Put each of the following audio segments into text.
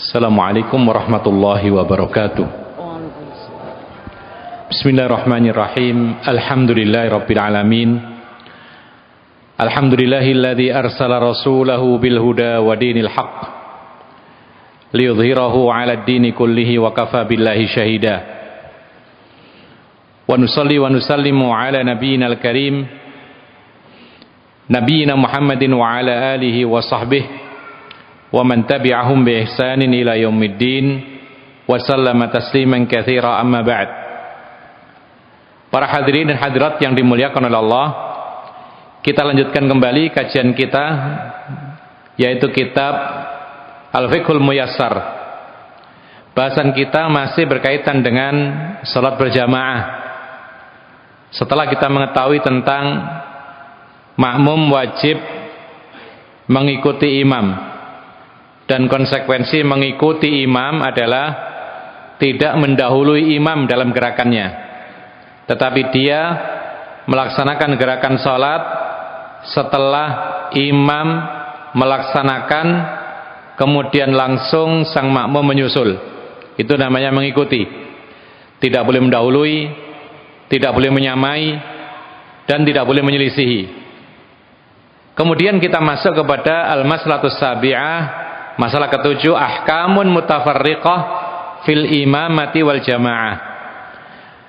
Assalamualaikum warahmatullahi wabarakatuh. Bismillahirrahmanirrahim. Alhamdulillahirabbil alamin. Alhamdulillahilladzi arsala rasulahu bil huda wa dinil haqq liyudhhirahu 'alad dini kullihi wa kafa billahi syahida. Wa nusalli wa nusallimu 'ala nabiyyinal karim nabiyyina Muhammadin wa 'ala alihi wa sahbihi wa man tabi'ahum bi ihsanin ila yaumiddin wa sallama tasliman katsira, amma ba'd. Para hadirin dan hadirat yang dimuliakan oleh Allah, kita lanjutkan kembali kajian kita, yaitu kitab Al-Fiqhul Muyassar. Bahasan kita masih berkaitan dengan salat berjamaah. Setelah kita mengetahui tentang makmum wajib mengikuti imam, dan konsekuensi mengikuti imam adalah tidak mendahului imam dalam gerakannya, tetapi dia melaksanakan gerakan sholat setelah imam melaksanakan, kemudian langsung sang makmum menyusul. Itu namanya mengikuti. Tidak boleh mendahului, tidak boleh menyamai, dan tidak boleh menyelisihi. Kemudian kita masuk kepada al-maslahatus sabi'ah. Masalah ketujuh, ahkamun mutafarriqah fil imamati wal jamaah.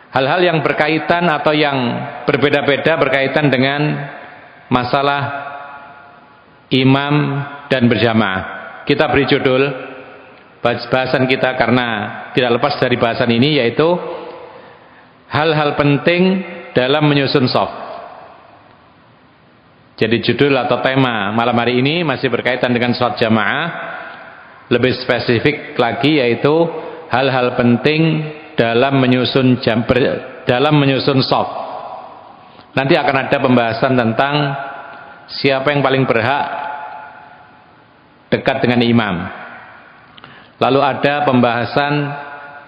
Hal-hal yang berkaitan atau yang berbeda-beda berkaitan dengan masalah imam dan berjamaah. Kita beri judul bahasan kita karena tidak lepas dari bahasan ini, yaitu hal-hal penting dalam menyusun shaf. Jadi judul atau tema malam hari ini masih berkaitan dengan sholat jamaah. Lebih spesifik lagi, yaitu hal-hal penting dalam menyusun shaf. Nanti akan ada pembahasan tentang siapa yang paling berhak dekat dengan imam. Lalu ada pembahasan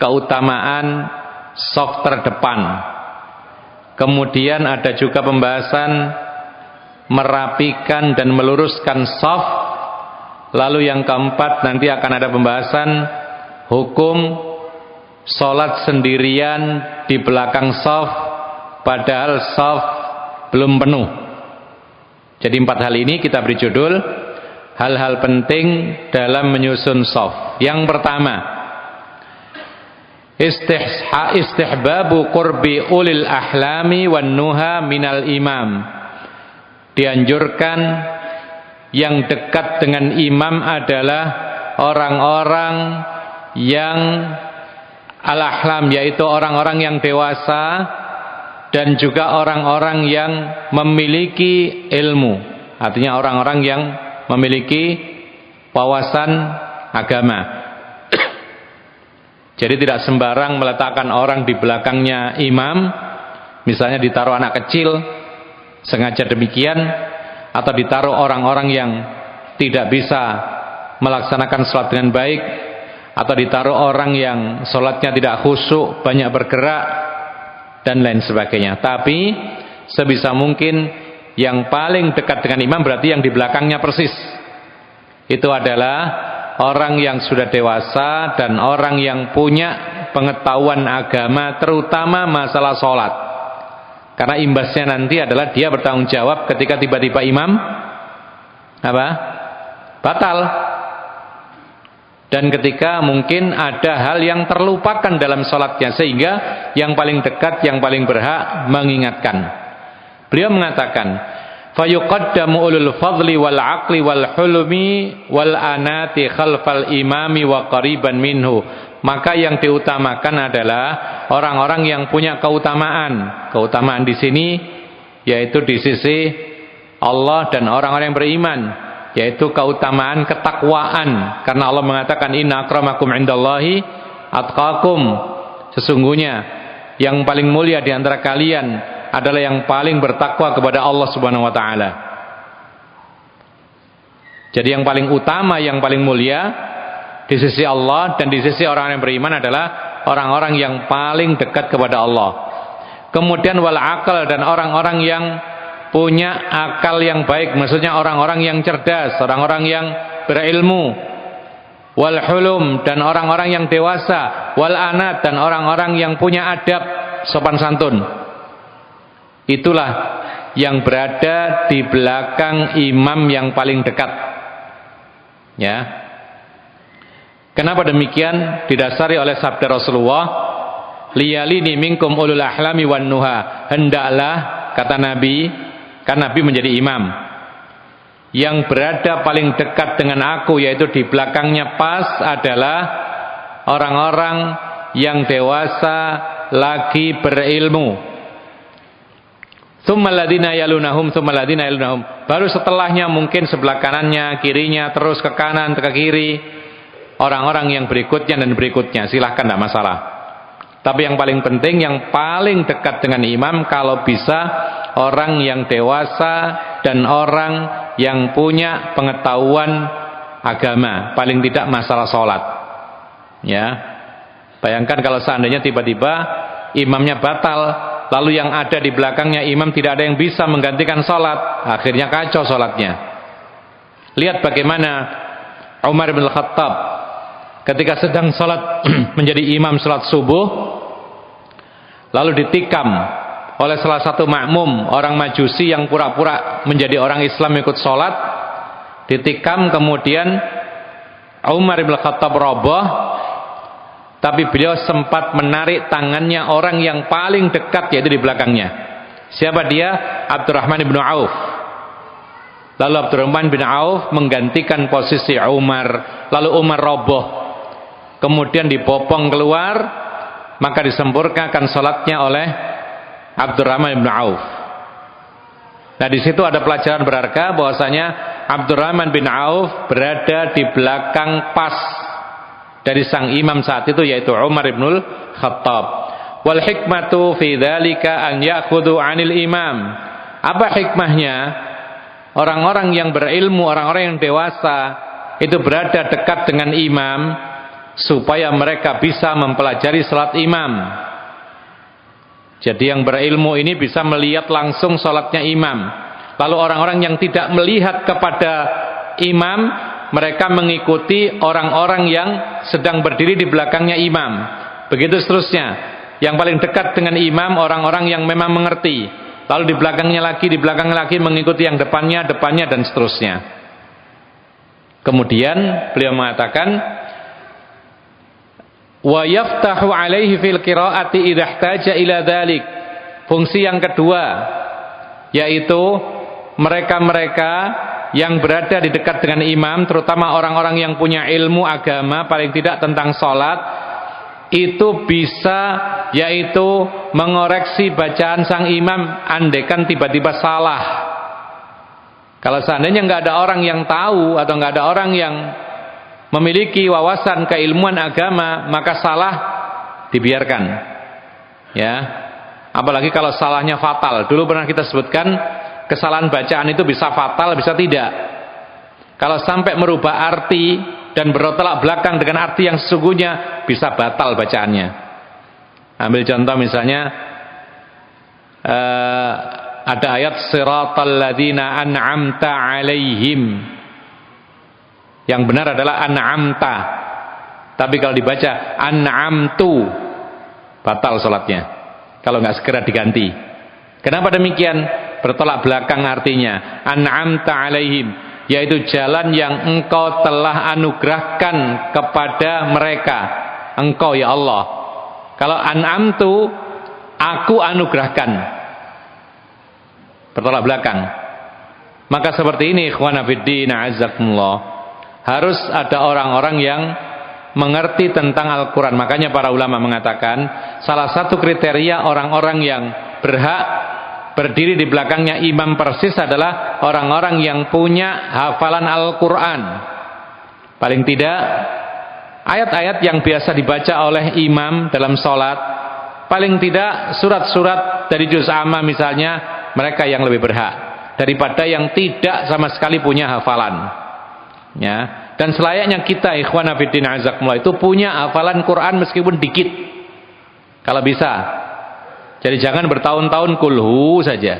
keutamaan shaf terdepan. Kemudian ada juga pembahasan merapikan dan meluruskan shaf. Lalu yang keempat, nanti akan ada pembahasan hukum sholat sendirian di belakang shaf padahal shaf belum penuh. Jadi 4 hal ini kita beri judul hal-hal penting dalam menyusun shaf. Yang pertama, istihbabu qurbi ulil ahlami wan nuha minal imam. Dianjurkan yang dekat dengan imam adalah orang-orang yang al-ahlam, yaitu orang-orang yang dewasa, dan juga orang-orang yang memiliki ilmu, artinya orang-orang yang memiliki wawasan agama. Jadi tidak sembarang meletakkan orang di belakangnya imam, misalnya ditaruh anak kecil sengaja demikian, atau ditaruh orang-orang yang tidak bisa melaksanakan sholat dengan baik, atau ditaruh orang yang sholatnya tidak khusyuk, banyak bergerak, dan lain sebagainya. Tapi sebisa mungkin yang paling dekat dengan imam berarti yang di belakangnya persis. Itu adalah orang yang sudah dewasa dan orang yang punya pengetahuan agama, terutama masalah sholat. Karena imbasnya nanti adalah dia bertanggung jawab ketika tiba-tiba imam batal, dan ketika mungkin ada hal yang terlupakan dalam sholatnya, sehingga yang paling dekat, yang paling berhak mengingatkan. Beliau mengatakan, fayuqaddamu ulul fadli wal aqli wal hulmi wal anati khalfal imami wa qariban minhu. Maka yang diutamakan adalah orang-orang yang punya keutamaan. Keutamaan di sini yaitu di sisi Allah dan orang-orang yang beriman, yaitu keutamaan ketakwaan. Karena Allah mengatakan, inna akramakum indallahi atqakum. Sesungguhnya yang paling mulia di antara kalian adalah yang paling bertakwa kepada Allah Subhanahu wa taala. Jadi yang paling utama, yang paling mulia di sisi Allah dan di sisi orang yang beriman adalah orang-orang yang paling dekat kepada Allah. Kemudian wal akal, dan orang-orang yang punya akal yang baik, maksudnya orang-orang yang cerdas, orang-orang yang berilmu. wal hulum, dan orang-orang yang dewasa, wal anat, dan orang-orang yang punya adab, sopan santun. Itulah yang berada di belakang imam yang paling dekat. Ya. Kenapa demikian? Didasari oleh sabda Rasulullah, liyalini minkum ulul ahlami wan nuha. Hendaklah, kata Nabi, kan Nabi menjadi imam, yang berada paling dekat dengan aku, yaitu di belakangnya pas, adalah orang-orang yang dewasa lagi berilmu. Tsummal ladzina yalunahum, tsummal ladzina yalunahum. Baru setelahnya mungkin sebelah kanannya, kirinya, terus ke kanan, ke kiri, orang-orang yang berikutnya dan berikutnya. Silahkan, tidak masalah. Tapi yang paling penting, yang paling dekat dengan imam kalau bisa orang yang dewasa dan orang yang punya pengetahuan agama, paling tidak masalah sholat. Ya, bayangkan kalau seandainya tiba-tiba imamnya batal, lalu yang ada di belakangnya imam tidak ada yang bisa menggantikan sholat, akhirnya kacau sholatnya. Lihat bagaimana Umar bin Khattab ketika sedang sholat menjadi imam sholat subuh, lalu ditikam oleh salah satu makmum, orang Majusi yang pura-pura menjadi orang Islam ikut sholat. Ditikam, kemudian Umar bin Khattab roboh, tapi beliau sempat menarik tangannya orang yang paling dekat, yaitu di belakangnya. Siapa dia? Abdurrahman bin Auf. Lalu Abdurrahman bin Auf menggantikan posisi Umar. Lalu Umar roboh, kemudian dibopong keluar, maka disempurnakan sholatnya oleh Abdurrahman bin Auf. Nah, di situ ada pelajaran berharga bahwasanya Abdurrahman bin Auf berada di belakang pas dari sang imam saat itu, yaitu Umar bin Khattab. Wal hikmatu fi dzalika an ya'khudhu 'anil imam. Apa hikmahnya? Orang-orang yang berilmu, orang-orang yang dewasa itu berada dekat dengan imam supaya mereka bisa mempelajari salat imam. Jadi yang berilmu ini bisa melihat langsung salatnya imam. Lalu orang-orang yang tidak melihat kepada imam, mereka mengikuti orang-orang yang sedang berdiri di belakangnya imam. Begitu seterusnya. Yang paling dekat dengan imam orang-orang yang memang mengerti. Lalu di belakangnya lagi mengikuti yang depannya, dan seterusnya. Kemudian beliau mengatakan, wa yaftahu alaihi fil qiraati idza ihtaja ila dzalik. Fungsi yang kedua, yaitu mereka-mereka yang berada di dekat dengan imam, terutama orang-orang yang punya ilmu agama, paling tidak tentang sholat, itu bisa, yaitu mengoreksi bacaan sang imam andaikan tiba-tiba salah. Kalau seandainya nggak ada orang yang tahu atau nggak ada orang yang memiliki wawasan keilmuan agama, maka salah dibiarkan. Ya, apalagi kalau salahnya fatal. Dulu pernah kita sebutkan, kesalahan bacaan itu bisa fatal, bisa tidak. Kalau sampai merubah arti dan bertolak belakang dengan arti yang sesungguhnya, bisa batal bacaannya. Ambil contoh misalnya, ada ayat siratal ladzina an'amta alaihim. Yang benar adalah an'amta, tapi kalau dibaca an'amtu, batal sholatnya kalau nggak segera diganti. Kenapa demikian? Bertolak belakang artinya. An'amta alaihim, yaitu jalan yang engkau telah anugerahkan kepada mereka, engkau ya Allah. Kalau an'amtu, aku anugerahkan, bertolak belakang. Maka seperti ini, ikhwana fiddin, a'azzakumullah, harus ada orang-orang yang mengerti tentang Al-Quran. Makanya para ulama mengatakan, salah satu kriteria orang-orang yang berhak berdiri di belakangnya imam persis adalah orang-orang yang punya hafalan Al-Quran. Paling tidak ayat-ayat yang biasa dibaca oleh imam dalam sholat, paling tidak surat-surat dari juz amma misalnya, mereka yang lebih berhak daripada yang tidak sama sekali punya hafalan. Ya, dan selayaknya kita, ikhwana fiddin azakumullah, itu punya hafalan Quran meskipun dikit kalau bisa. Jadi jangan bertahun-tahun kulhu saja.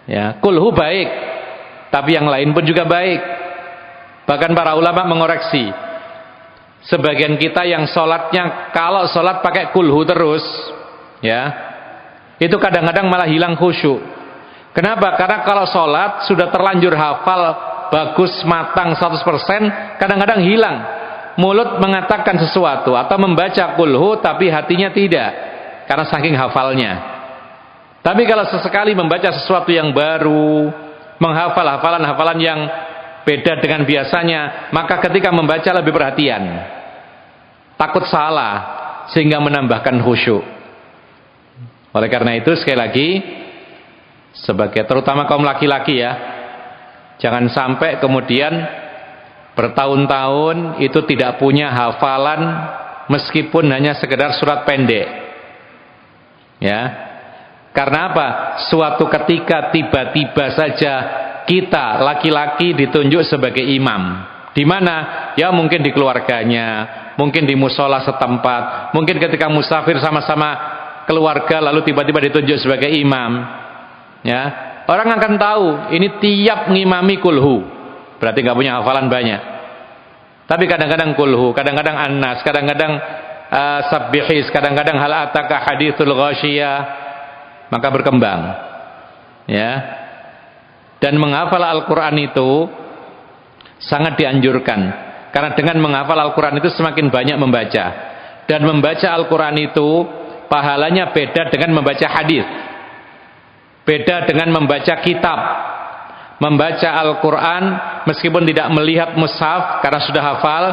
Ya, kulhu baik, tapi yang lain pun juga baik. Bahkan para ulama mengoreksi, Sebagian kita yang sholatnya, kalau sholat pakai kulhu terus, ya, itu kadang-kadang malah hilang khusyuk. Kenapa? Karena kalau sholat sudah terlanjur hafal bagus, matang 100%, kadang-kadang hilang. Mulut mengatakan sesuatu atau membaca kulhu, tapi hatinya tidak, karena saking hafalnya. Tapi kalau sesekali membaca sesuatu yang baru, menghafal hafalan-hafalan yang beda dengan biasanya, maka ketika membaca lebih perhatian, takut salah, sehingga menambahkan khusyuk. Oleh karena itu sekali lagi, sebagai terutama kaum laki-laki ya, jangan sampai kemudian bertahun-tahun itu tidak punya hafalan meskipun hanya sekedar surat pendek. Ya. Karena apa? Suatu ketika tiba-tiba saja kita laki-laki ditunjuk sebagai imam. Di mana? Ya mungkin di keluarganya, mungkin di musola setempat, mungkin ketika musafir sama-sama keluarga lalu tiba-tiba ditunjuk sebagai imam. Ya. Orang akan tahu ini tiap ngimami kulhu. Berarti nggak punya hafalan banyak. Tapi kadang-kadang kulhu, kadang-kadang annas, kadang-kadang sabbihis, kadang-kadang hal ataka hadithul ghasyiyah, maka berkembang. Ya. Dan menghafal Al-Qur'an itu sangat dianjurkan. Karena dengan menghafal Al-Qur'an itu semakin banyak membaca. Dan membaca Al-Qur'an itu pahalanya beda dengan membaca hadis. Beda dengan membaca kitab. Membaca Al-Quran meskipun tidak melihat mushaf karena sudah hafal,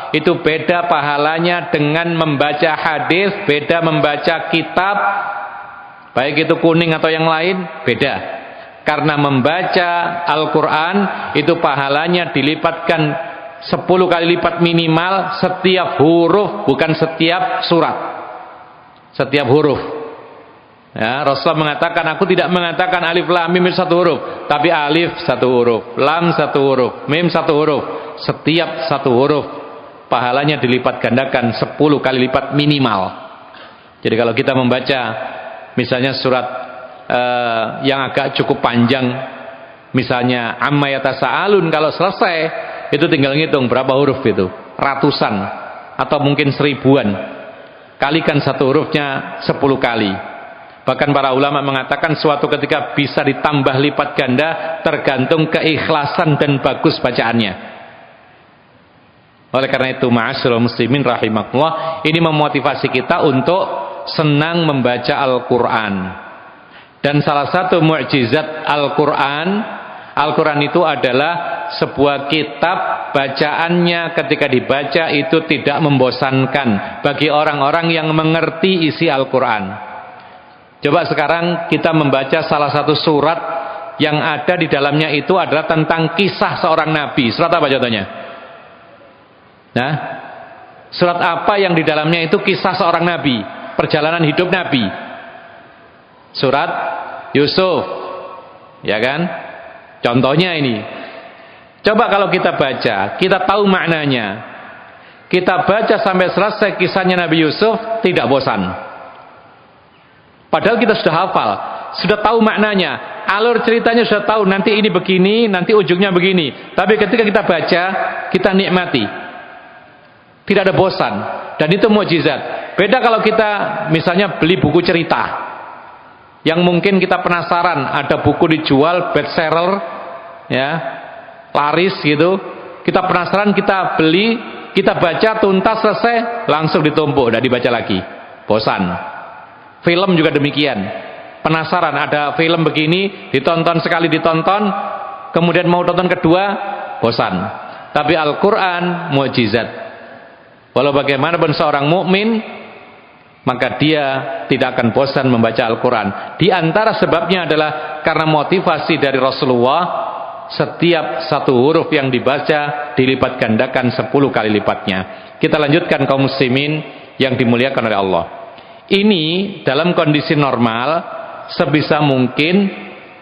itu beda pahalanya dengan membaca hadis, beda membaca kitab, baik itu kuning atau yang lain, beda. Karena membaca Al-Quran itu pahalanya dilipatkan 10 kali lipat minimal setiap huruf, bukan setiap surat, setiap huruf. Ya, Rasulullah mengatakan, aku tidak mengatakan alif lam mim satu huruf, tapi alif satu huruf, lam satu huruf, mim satu huruf. Setiap satu huruf pahalanya dilipat gandakan 10 kali lipat minimal. Jadi kalau kita membaca misalnya surat yang agak cukup panjang, misalnya amma yatasaalun, kalau selesai itu tinggal ngitung berapa huruf itu, ratusan atau mungkin 1000-an. Kalikan satu hurufnya 10 kali. Bahkan para ulama mengatakan suatu ketika bisa ditambah lipat ganda tergantung keikhlasan dan bagus bacaannya. Oleh karena itu ma'asyiral muslimin rahimakumullah, ini memotivasi kita untuk senang membaca Al-Quran. Dan salah satu mukjizat Al-Quran, Al-Quran itu adalah sebuah kitab, bacaannya ketika dibaca itu tidak membosankan bagi orang-orang yang mengerti isi Al-Quran. Coba sekarang kita membaca salah satu surat yang ada di dalamnya itu adalah tentang kisah seorang nabi. Surat apa contohnya? Nah, surat apa yang di dalamnya itu kisah seorang nabi, perjalanan hidup nabi? Surat Yusuf, ya kan? Contohnya ini. Coba kalau kita baca, kita tahu maknanya, kita baca sampai selesai kisahnya Nabi Yusuf, tidak bosan. Padahal kita sudah hafal, sudah tahu maknanya, alur ceritanya sudah tahu, nanti ini begini, nanti ujungnya begini. Tapi ketika kita baca, kita nikmati, tidak ada bosan. Dan itu mukjizat. Beda kalau kita misalnya beli buku cerita, yang mungkin kita penasaran, ada buku dijual bestseller, ya, laris gitu, kita penasaran, kita beli, kita baca tuntas selesai, langsung ditumpuk, tidak dibaca lagi, bosan. Film juga demikian, penasaran ada film begini, ditonton sekali, ditonton, kemudian mau tonton kedua, bosan. Tapi Al-Quran mukjizat. Walau bagaimanapun seorang mukmin, maka dia tidak akan bosan membaca Al-Quran. Di antara sebabnya adalah karena motivasi dari Rasulullah, setiap satu huruf yang dibaca dilipat gandakan 10 kali lipatnya. Kita lanjutkan kaum muslimin yang dimuliakan oleh Allah. Ini dalam kondisi normal, sebisa mungkin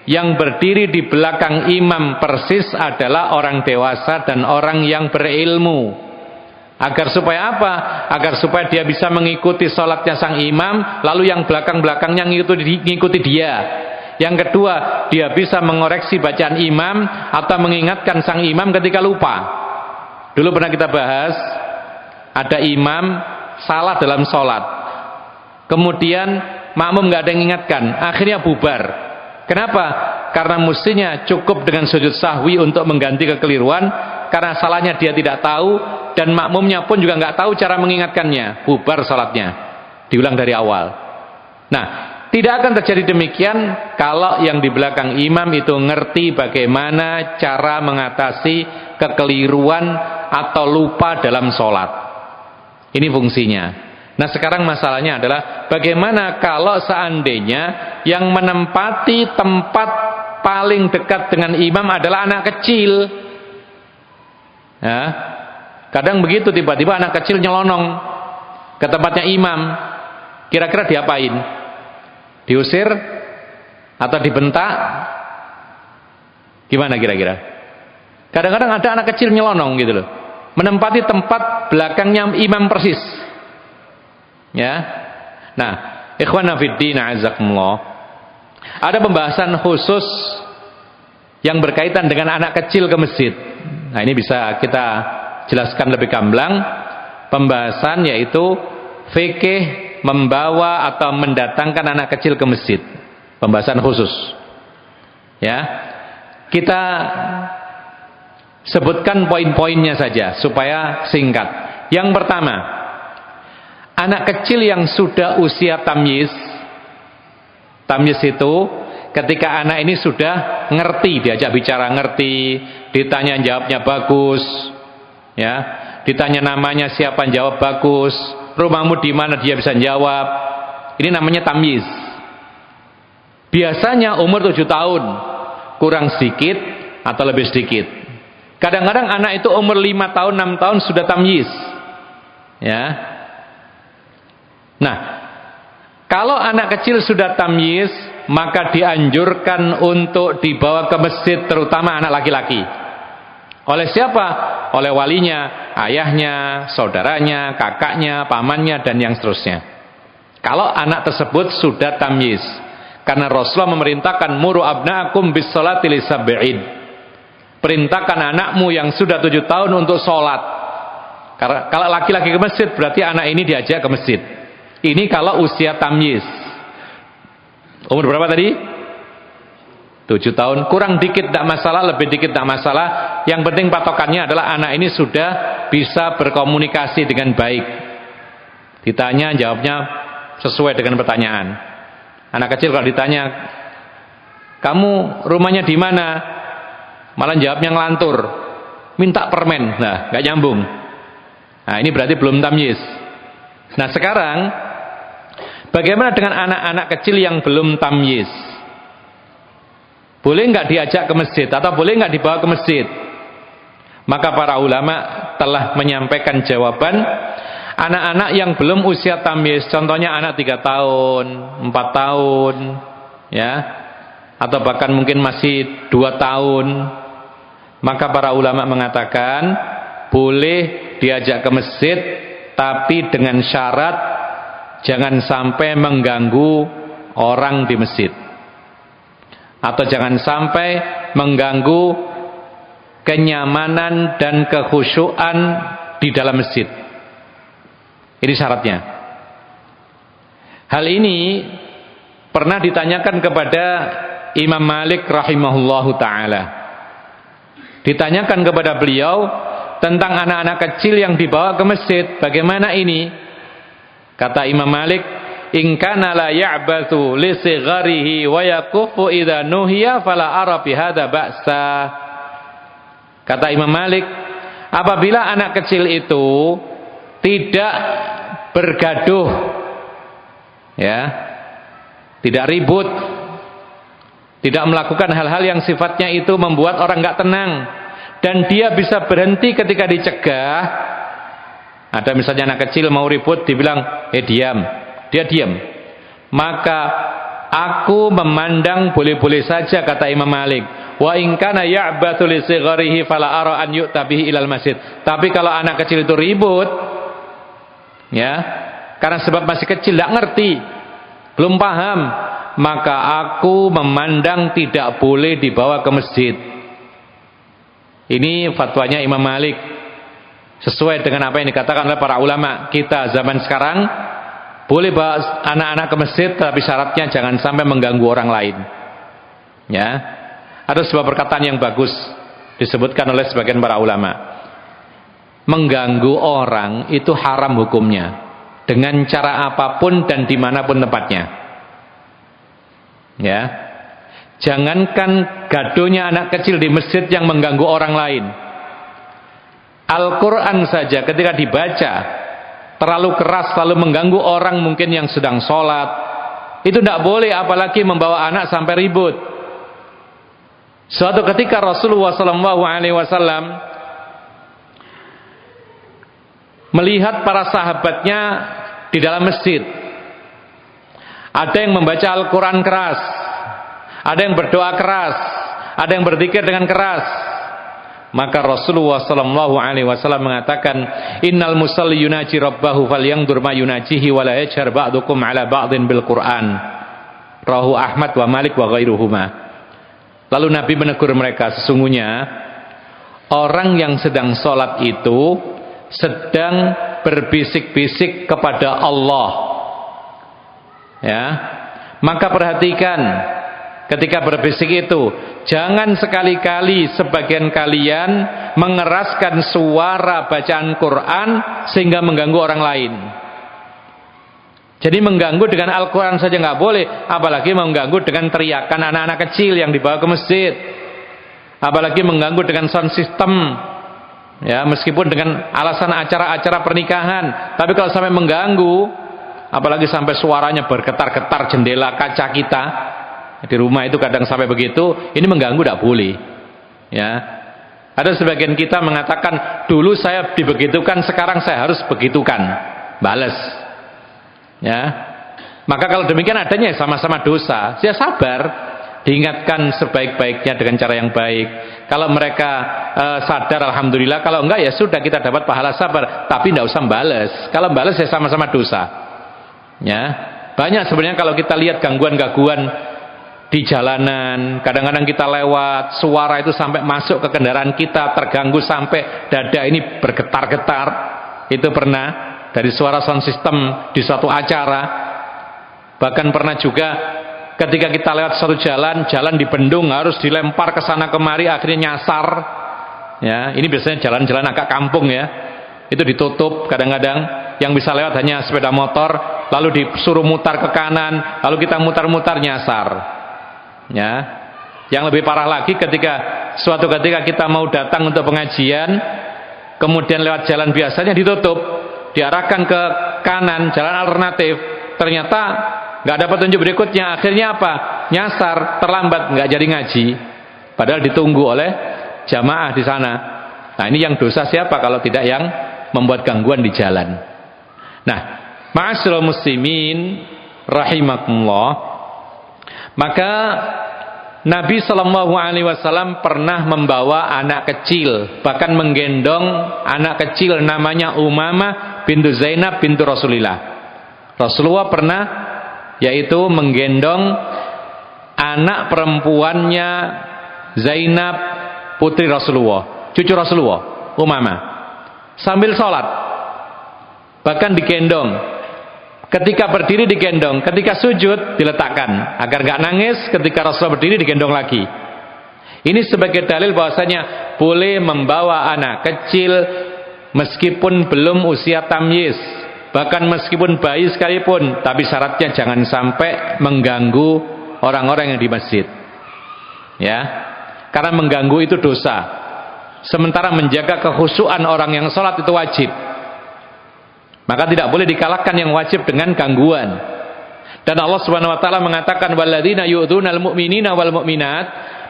yang berdiri di belakang imam persis adalah orang dewasa dan orang yang berilmu. Agar supaya apa? Agar supaya dia bisa mengikuti sholatnya sang imam, lalu yang belakang-belakangnya ngikuti dia. Yang kedua, dia bisa mengoreksi bacaan imam atau mengingatkan sang imam ketika lupa. Dulu pernah kita bahas, ada imam salah dalam sholat, kemudian makmum nggak ada yang ingatkan, akhirnya bubar. Kenapa? Karena mestinya cukup dengan sujud sahwi untuk mengganti kekeliruan, karena salahnya dia tidak tahu dan makmumnya pun juga nggak tahu cara mengingatkannya, bubar sholatnya, diulang dari awal. Nah, tidak akan terjadi demikian kalau yang di belakang imam itu ngerti bagaimana cara mengatasi kekeliruan atau lupa dalam sholat. Ini fungsinya. Nah, sekarang masalahnya adalah bagaimana kalau seandainya yang menempati tempat paling dekat dengan imam adalah anak kecil. Ya, kadang begitu, tiba-tiba anak kecil nyelonong ke tempatnya imam. Kira-kira diapain? Diusir atau dibentak? Gimana kira-kira? Kadang-kadang ada anak kecil nyelonong gitu loh, menempati tempat belakangnya imam persis. Ya. Nah, ikhwana fiddin azakumullah, ada pembahasan khusus yang berkaitan dengan anak kecil ke masjid. Nah, ini bisa kita jelaskan lebih gamblang. Pembahasan yaitu fikih membawa atau mendatangkan anak kecil ke masjid. Pembahasan khusus. Ya. Kita sebutkan poin-poinnya saja supaya singkat. Yang pertama, anak kecil yang sudah usia tamyiz. Tamyiz itu ketika anak ini sudah ngerti, diajak bicara ngerti, ditanya jawabnya bagus, ya, ditanya namanya siapa jawab bagus, rumahmu di mana dia bisa jawab. Ini namanya tamyiz. Biasanya umur 7 tahun, kurang sedikit atau lebih sedikit. Kadang-kadang anak itu umur 5 tahun, 6 tahun sudah tamyiz. Ya. Nah, kalau anak kecil sudah tamyiz, maka dianjurkan untuk dibawa ke masjid, terutama anak laki-laki. Oleh siapa? Oleh walinya, ayahnya, saudaranya, kakaknya, pamannya, dan yang seterusnya. Kalau anak tersebut sudah tamyiz. Karena Rasulullah memerintahkan muru abna'akum bis sholati li sab'in. Perintahkan anakmu yang sudah 7 tahun untuk sholat. Karena kalau laki-laki ke masjid, berarti anak ini diajak ke masjid. Ini kalau usia tamyiz. Umur berapa tadi? 7 tahun. Kurang dikit tidak masalah, lebih dikit tidak masalah. Yang penting patokannya adalah anak ini sudah bisa berkomunikasi dengan baik. Ditanya, jawabnya sesuai dengan pertanyaan. Anak kecil kalau ditanya, kamu rumahnya di mana? Malah jawabnya ngelantur, minta permen. Nah, gak nyambung. Nah, ini berarti belum tamyiz. Nah, sekarang bagaimana dengan anak-anak kecil yang belum tamyiz? Boleh nggak diajak ke masjid atau boleh nggak dibawa ke masjid? Maka para ulama telah menyampaikan jawaban. Anak-anak yang belum usia tamyiz, contohnya anak 3 tahun, 4 tahun, ya, atau bahkan mungkin masih 2 tahun, maka para ulama mengatakan boleh diajak ke masjid, tapi dengan syarat jangan sampai mengganggu orang di masjid, atau jangan sampai mengganggu kenyamanan dan kekhusyuan di dalam masjid. Ini syaratnya. Hal ini pernah ditanyakan kepada Imam Malik rahimahullahu ta'ala. Ditanyakan kepada beliau tentang anak-anak kecil yang dibawa ke masjid. Bagaimana ini? Kata Imam Malik, in kana la ya'bathu li sigharihi wa yakufu idza nuhiya fala ara bi hadza ba'sa. Kata Imam Malik, apabila anak kecil itu tidak bergaduh, ya, tidak ribut, tidak melakukan hal-hal yang sifatnya itu membuat orang nggak tenang, dan dia bisa berhenti ketika dicegah. Ada misalnya anak kecil mau ribut, dibilang, diam, dia diam. Maka aku memandang boleh-boleh saja, kata Imam Malik. Wa in kana ya'bathu li sigharihi fala ara an yu'ta bihi ilal masjid. Tapi kalau anak kecil itu ribut, ya, karena sebab masih kecil, tidak ngerti, belum paham, maka aku memandang tidak boleh dibawa ke masjid. Ini fatwanya Imam Malik. Sesuai dengan apa yang dikatakan oleh para ulama kita zaman sekarang, boleh bawa anak-anak ke masjid, tapi syaratnya jangan sampai mengganggu orang lain. Ya, ada sebuah perkataan yang bagus disebutkan oleh sebagian para ulama. Mengganggu orang itu haram hukumnya, dengan cara apapun dan dimanapun tempatnya. Ya, jangankan gaduhnya anak kecil di masjid yang mengganggu orang lain. Al-Quran saja ketika dibaca terlalu keras, lalu mengganggu orang mungkin yang sedang sholat, itu tidak boleh, apalagi membawa anak sampai ribut. Suatu ketika Rasulullah SAW melihat para sahabatnya di dalam masjid, ada yang membaca Al-Quran keras, ada yang berdoa keras, ada yang berzikir dengan keras. Maka Rasulullah SAW mengatakan, innal musalli yunaji rabbahu falyangdur ma yunajihi wa la yajhar ba'dukum ala ba'din bil Qur'an. Rawahu Ahmad wa Malik wa ghairuhuma. Lalu Nabi menegur mereka, sesungguhnya orang yang sedang sholat itu sedang berbisik-bisik kepada Allah. Ya, maka perhatikan ketika berbisik itu, jangan sekali-kali sebagian kalian mengeraskan suara bacaan Quran sehingga mengganggu orang lain. Jadi mengganggu dengan Al-Quran saja nggak boleh, apalagi mengganggu dengan teriakan anak-anak kecil yang dibawa ke masjid, apalagi mengganggu dengan sound system. Ya, meskipun dengan alasan acara-acara pernikahan, tapi kalau sampai mengganggu, apalagi sampai suaranya bergetar-getar jendela kaca kita di rumah itu kadang sampai begitu, ini mengganggu, tidak boleh. Ya, ada sebagian kita mengatakan, dulu saya dibegitukan, sekarang saya harus begitukan, balas. Ya, maka kalau demikian adanya sama-sama dosa. Saya sabar, diingatkan sebaik-baiknya dengan cara yang baik. Kalau mereka sadar, alhamdulillah. Kalau enggak, ya sudah, kita dapat pahala sabar, tapi tidak usah balas. Kalau balas ya sama-sama dosa. Ya, banyak sebenarnya kalau kita lihat gangguan-gangguan di jalanan, kadang-kadang kita lewat, suara itu sampai masuk ke kendaraan kita, terganggu sampai dada ini bergetar-getar. Itu pernah dari suara sound system di suatu acara. Bahkan pernah juga ketika kita lewat suatu jalan dibendung, harus dilempar ke sana kemari, akhirnya nyasar. Ya, ini biasanya jalan-jalan agak kampung ya. Itu ditutup kadang-kadang, yang bisa lewat hanya sepeda motor, lalu disuruh mutar ke kanan, lalu kita mutar-mutar nyasar. Ya, yang lebih parah lagi suatu ketika kita mau datang untuk pengajian, kemudian lewat jalan biasanya ditutup, diarahkan ke kanan, jalan alternatif, ternyata nggak ada petunjuk berikutnya, akhirnya apa? Nyasar, terlambat, nggak jadi ngaji, padahal ditunggu oleh jamaah di sana. Nah, ini yang dosa siapa kalau tidak yang membuat gangguan di jalan? Nah, ma'asyiral muslimin rahimakumullah, maka Nabi SAW pernah membawa anak kecil, bahkan menggendong anak kecil namanya Umamah bintu Zainab bintu Rasulillah. Rasulullah pernah yaitu menggendong anak perempuannya Zainab putri Rasulullah, cucu Rasulullah, Umamah, sambil sholat, bahkan digendong. Ketika berdiri digendong, ketika sujud diletakkan agar gak nangis. Ketika Rasulullah berdiri digendong lagi. Ini sebagai dalil bahwasanya boleh membawa anak kecil meskipun belum usia tamyiz, bahkan meskipun bayi sekalipun, tapi syaratnya jangan sampai mengganggu orang-orang yang di masjid. Ya, karena mengganggu itu dosa. Sementara menjaga kekhusyuan orang yang sholat itu wajib. Maka tidak boleh dikalahkan yang wajib dengan gangguan. Dan Allah Subhanahu wa taala mengatakan, walladzina yu'dzunal mu'minina wal mu'minat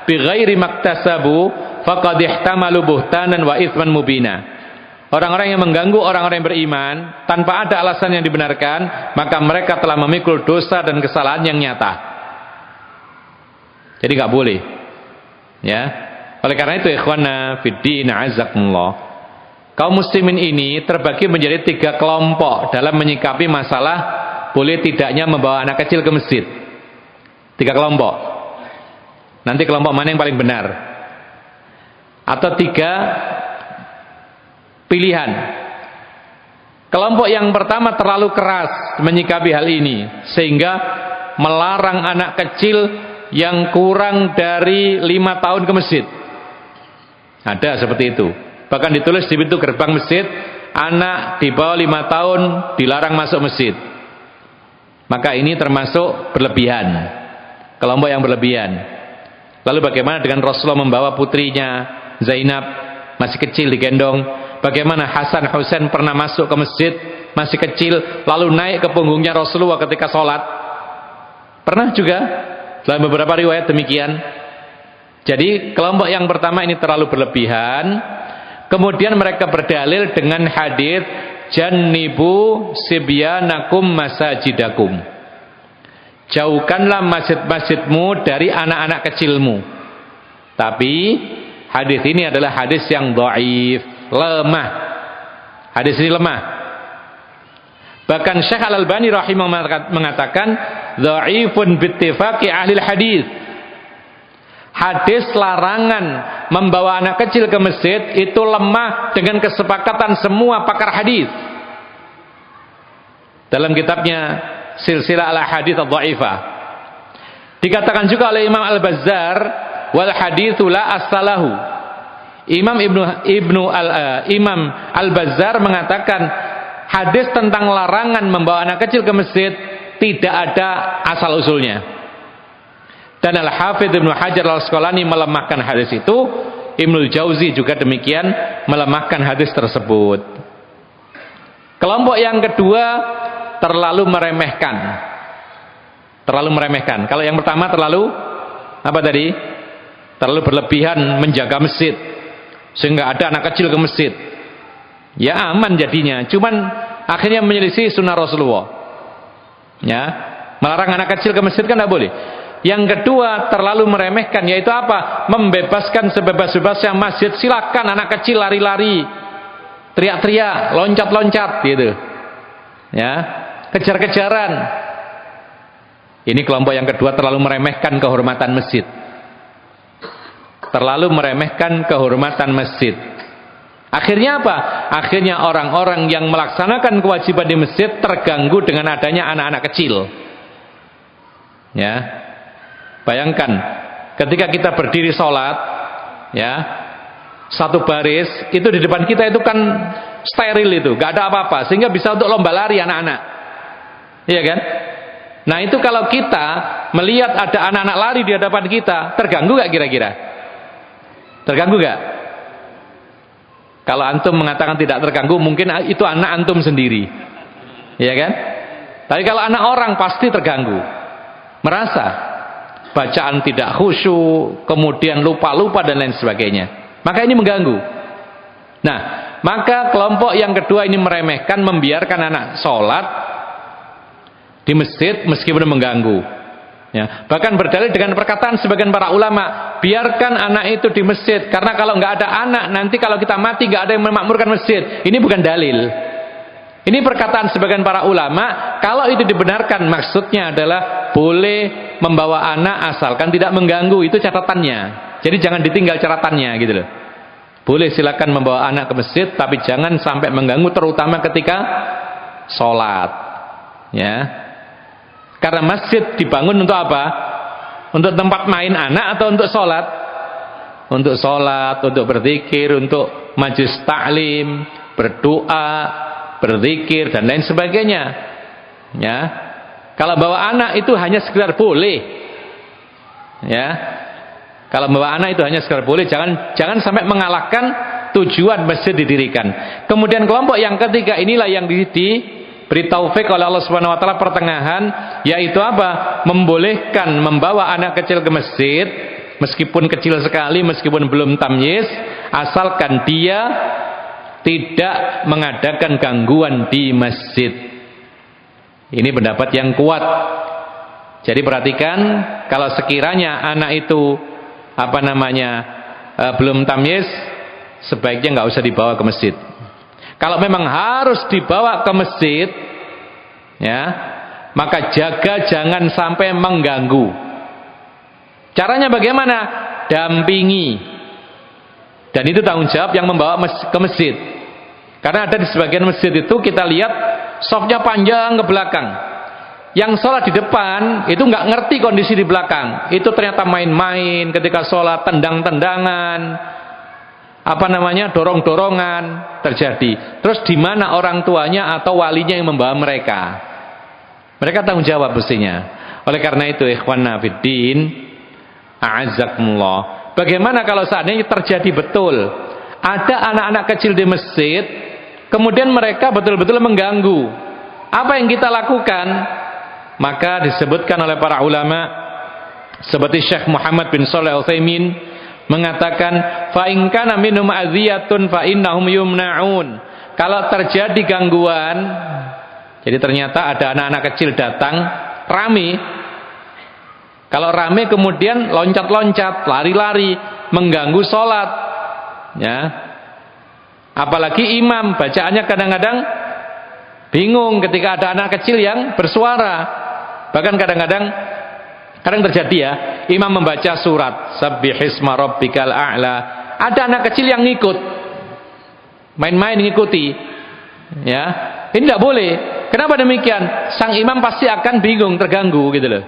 bighairi maktasabu faqad ihtamalu buhtanan wa itsman mubina. Orang-orang yang mengganggu orang-orang yang beriman tanpa ada alasan yang dibenarkan, maka mereka telah memikul dosa dan kesalahan yang nyata. Jadi enggak boleh. Ya. Oleh karena itu ikhwana fiddin azakumullah, kaum muslimin ini terbagi menjadi 3 kelompok dalam menyikapi masalah boleh tidaknya membawa anak kecil ke masjid. 3 kelompok. Nanti kelompok mana yang paling benar? Atau 3 pilihan. Kelompok yang pertama terlalu keras menyikapi hal ini sehingga melarang anak kecil yang kurang dari 5 tahun ke masjid. Ada seperti itu. Bahkan ditulis di pintu gerbang masjid, anak di bawah 5 tahun dilarang masuk masjid. Maka ini termasuk berlebihan. Kelompok yang berlebihan. Lalu bagaimana dengan Rasulullah membawa putrinya Zainab masih kecil digendong? Bagaimana Hasan Husain pernah masuk ke masjid masih kecil lalu naik ke punggungnya Rasulullah ketika sholat? Pernah juga dalam beberapa riwayat demikian. Jadi kelompok yang pertama ini terlalu berlebihan. Kemudian mereka berdalil dengan hadis jannibu sibyanakum masajidakum. Jauhkanlah masjid-masjidmu dari anak-anak kecilmu. Tapi hadis ini adalah hadis yang dhaif, lemah. Hadis ini lemah. Bahkan Syekh Al-Albani rahimahullah mengatakan dhaifun bittifaqi ahli hadis. Hadis larangan membawa anak kecil ke masjid itu lemah dengan kesepakatan semua pakar hadis. Dalam kitabnya Silsilah al-Hadits ad-Dhaifah dikatakan juga oleh Imam Al-Bazzar wal haditsu la as-salahu. Imam Imam Al-Bazzar mengatakan hadis tentang larangan membawa anak kecil ke masjid tidak ada asal usulnya. Dan Al-Hafidz Ibnu Hajar Al-Asqalani melemahkan hadis itu. Ibnul Jauzi juga demikian melemahkan hadis tersebut. Kelompok yang kedua terlalu meremehkan. Terlalu meremehkan. Kalau yang pertama terlalu apa tadi? Terlalu berlebihan menjaga masjid sehingga ada anak kecil ke masjid. Ya aman jadinya. Cuman akhirnya menyelisih sunnah Rasulullah. Ya, melarang anak kecil ke masjid kan tidak boleh. Yang kedua terlalu meremehkan, yaitu apa? Membebaskan sebebas-bebasnya masjid. Silakan anak kecil lari-lari, teriak-teriak, loncat-loncat gitu. Ya, kejar-kejaran. Ini kelompok yang kedua terlalu meremehkan kehormatan masjid. Terlalu meremehkan kehormatan masjid. Akhirnya apa? Akhirnya orang-orang yang melaksanakan kewajiban di masjid terganggu dengan adanya anak-anak kecil. Ya. Bayangkan ketika kita berdiri sholat, ya, satu baris itu di depan kita itu kan steril itu, gak ada apa-apa, sehingga bisa untuk lomba lari anak-anak, iya kan? Nah itu kalau kita melihat ada anak-anak lari di hadapan kita, terganggu gak kira-kira? Terganggu gak? Kalau antum mengatakan tidak terganggu, mungkin itu anak antum sendiri, iya kan? Tapi kalau anak orang pasti terganggu, merasa bacaan tidak khusyuk, kemudian lupa-lupa dan lain sebagainya. Maka ini mengganggu. Nah, maka kelompok yang kedua ini meremehkan, membiarkan anak sholat di masjid meskipun mengganggu. Ya, bahkan berdalil dengan perkataan sebagian para ulama, biarkan anak itu di masjid karena kalau nggak ada anak nanti kalau kita mati nggak ada yang memakmurkan masjid. Ini bukan dalil. Ini perkataan sebagian para ulama. Kalau itu dibenarkan, maksudnya adalah boleh membawa anak asalkan tidak mengganggu. Itu catatannya. Jadi jangan ditinggal catatannya gitu loh. Boleh silakan membawa anak ke masjid, tapi jangan sampai mengganggu, terutama ketika sholat. Ya, karena masjid dibangun untuk apa? Untuk tempat main anak atau untuk sholat? Untuk sholat, untuk berzikir, untuk majelis taklim, berdoa, berzikir dan lain sebagainya. Ya, kalau bawa anak itu hanya sekedar boleh. Ya, kalau bawa anak itu hanya sekedar boleh, jangan sampai mengalahkan tujuan masjid didirikan. Kemudian kelompok yang ketiga inilah yang diberi taufik oleh Allah Subhanahu Wa Taala pertengahan, yaitu apa? Membolehkan membawa anak kecil ke masjid, meskipun kecil sekali, meskipun belum tamyiz, asalkan dia tidak mengadakan gangguan di masjid. Ini pendapat yang kuat. Jadi perhatikan, kalau sekiranya anak itu belum tamyiz, sebaiknya nggak usah dibawa ke masjid. Kalau memang harus dibawa ke masjid, ya, maka jaga jangan sampai mengganggu. Caranya bagaimana? Dampingi. Dan itu tanggung jawab yang membawa ke masjid. Karena ada di sebagian masjid itu kita lihat safnya panjang ke belakang. Yang sholat di depan itu nggak ngerti kondisi di belakang. Itu ternyata main-main ketika sholat, tendang-tendangan, dorong-dorongan terjadi. Terus di mana orang tuanya atau walinya yang membawa mereka? Mereka tanggung jawab mestinya. Oleh karena itu, ikhwanna fiddin, a'azzakumullah. Bagaimana kalau seandainya terjadi betul ada anak-anak kecil di masjid, kemudian mereka betul-betul mengganggu? Apa yang kita lakukan? Maka disebutkan oleh para ulama seperti Syekh Muhammad bin Shalih Al-Utsaimin mengatakan, fa in kana minhum adziyatun fa innahum yumna'un. Kalau terjadi gangguan, jadi ternyata ada anak-anak kecil datang rame. Kalau rame kemudian loncat-loncat, lari-lari, mengganggu sholat, ya. Apalagi imam bacaannya kadang-kadang bingung ketika ada anak kecil yang bersuara. Bahkan kadang terjadi ya, imam membaca surat Sabbihisma rabbikal a'la, ada anak kecil yang ngikut, main-main ngikuti, ya. Ini tidak boleh. Kenapa demikian? Sang imam pasti akan bingung, terganggu gitu loh.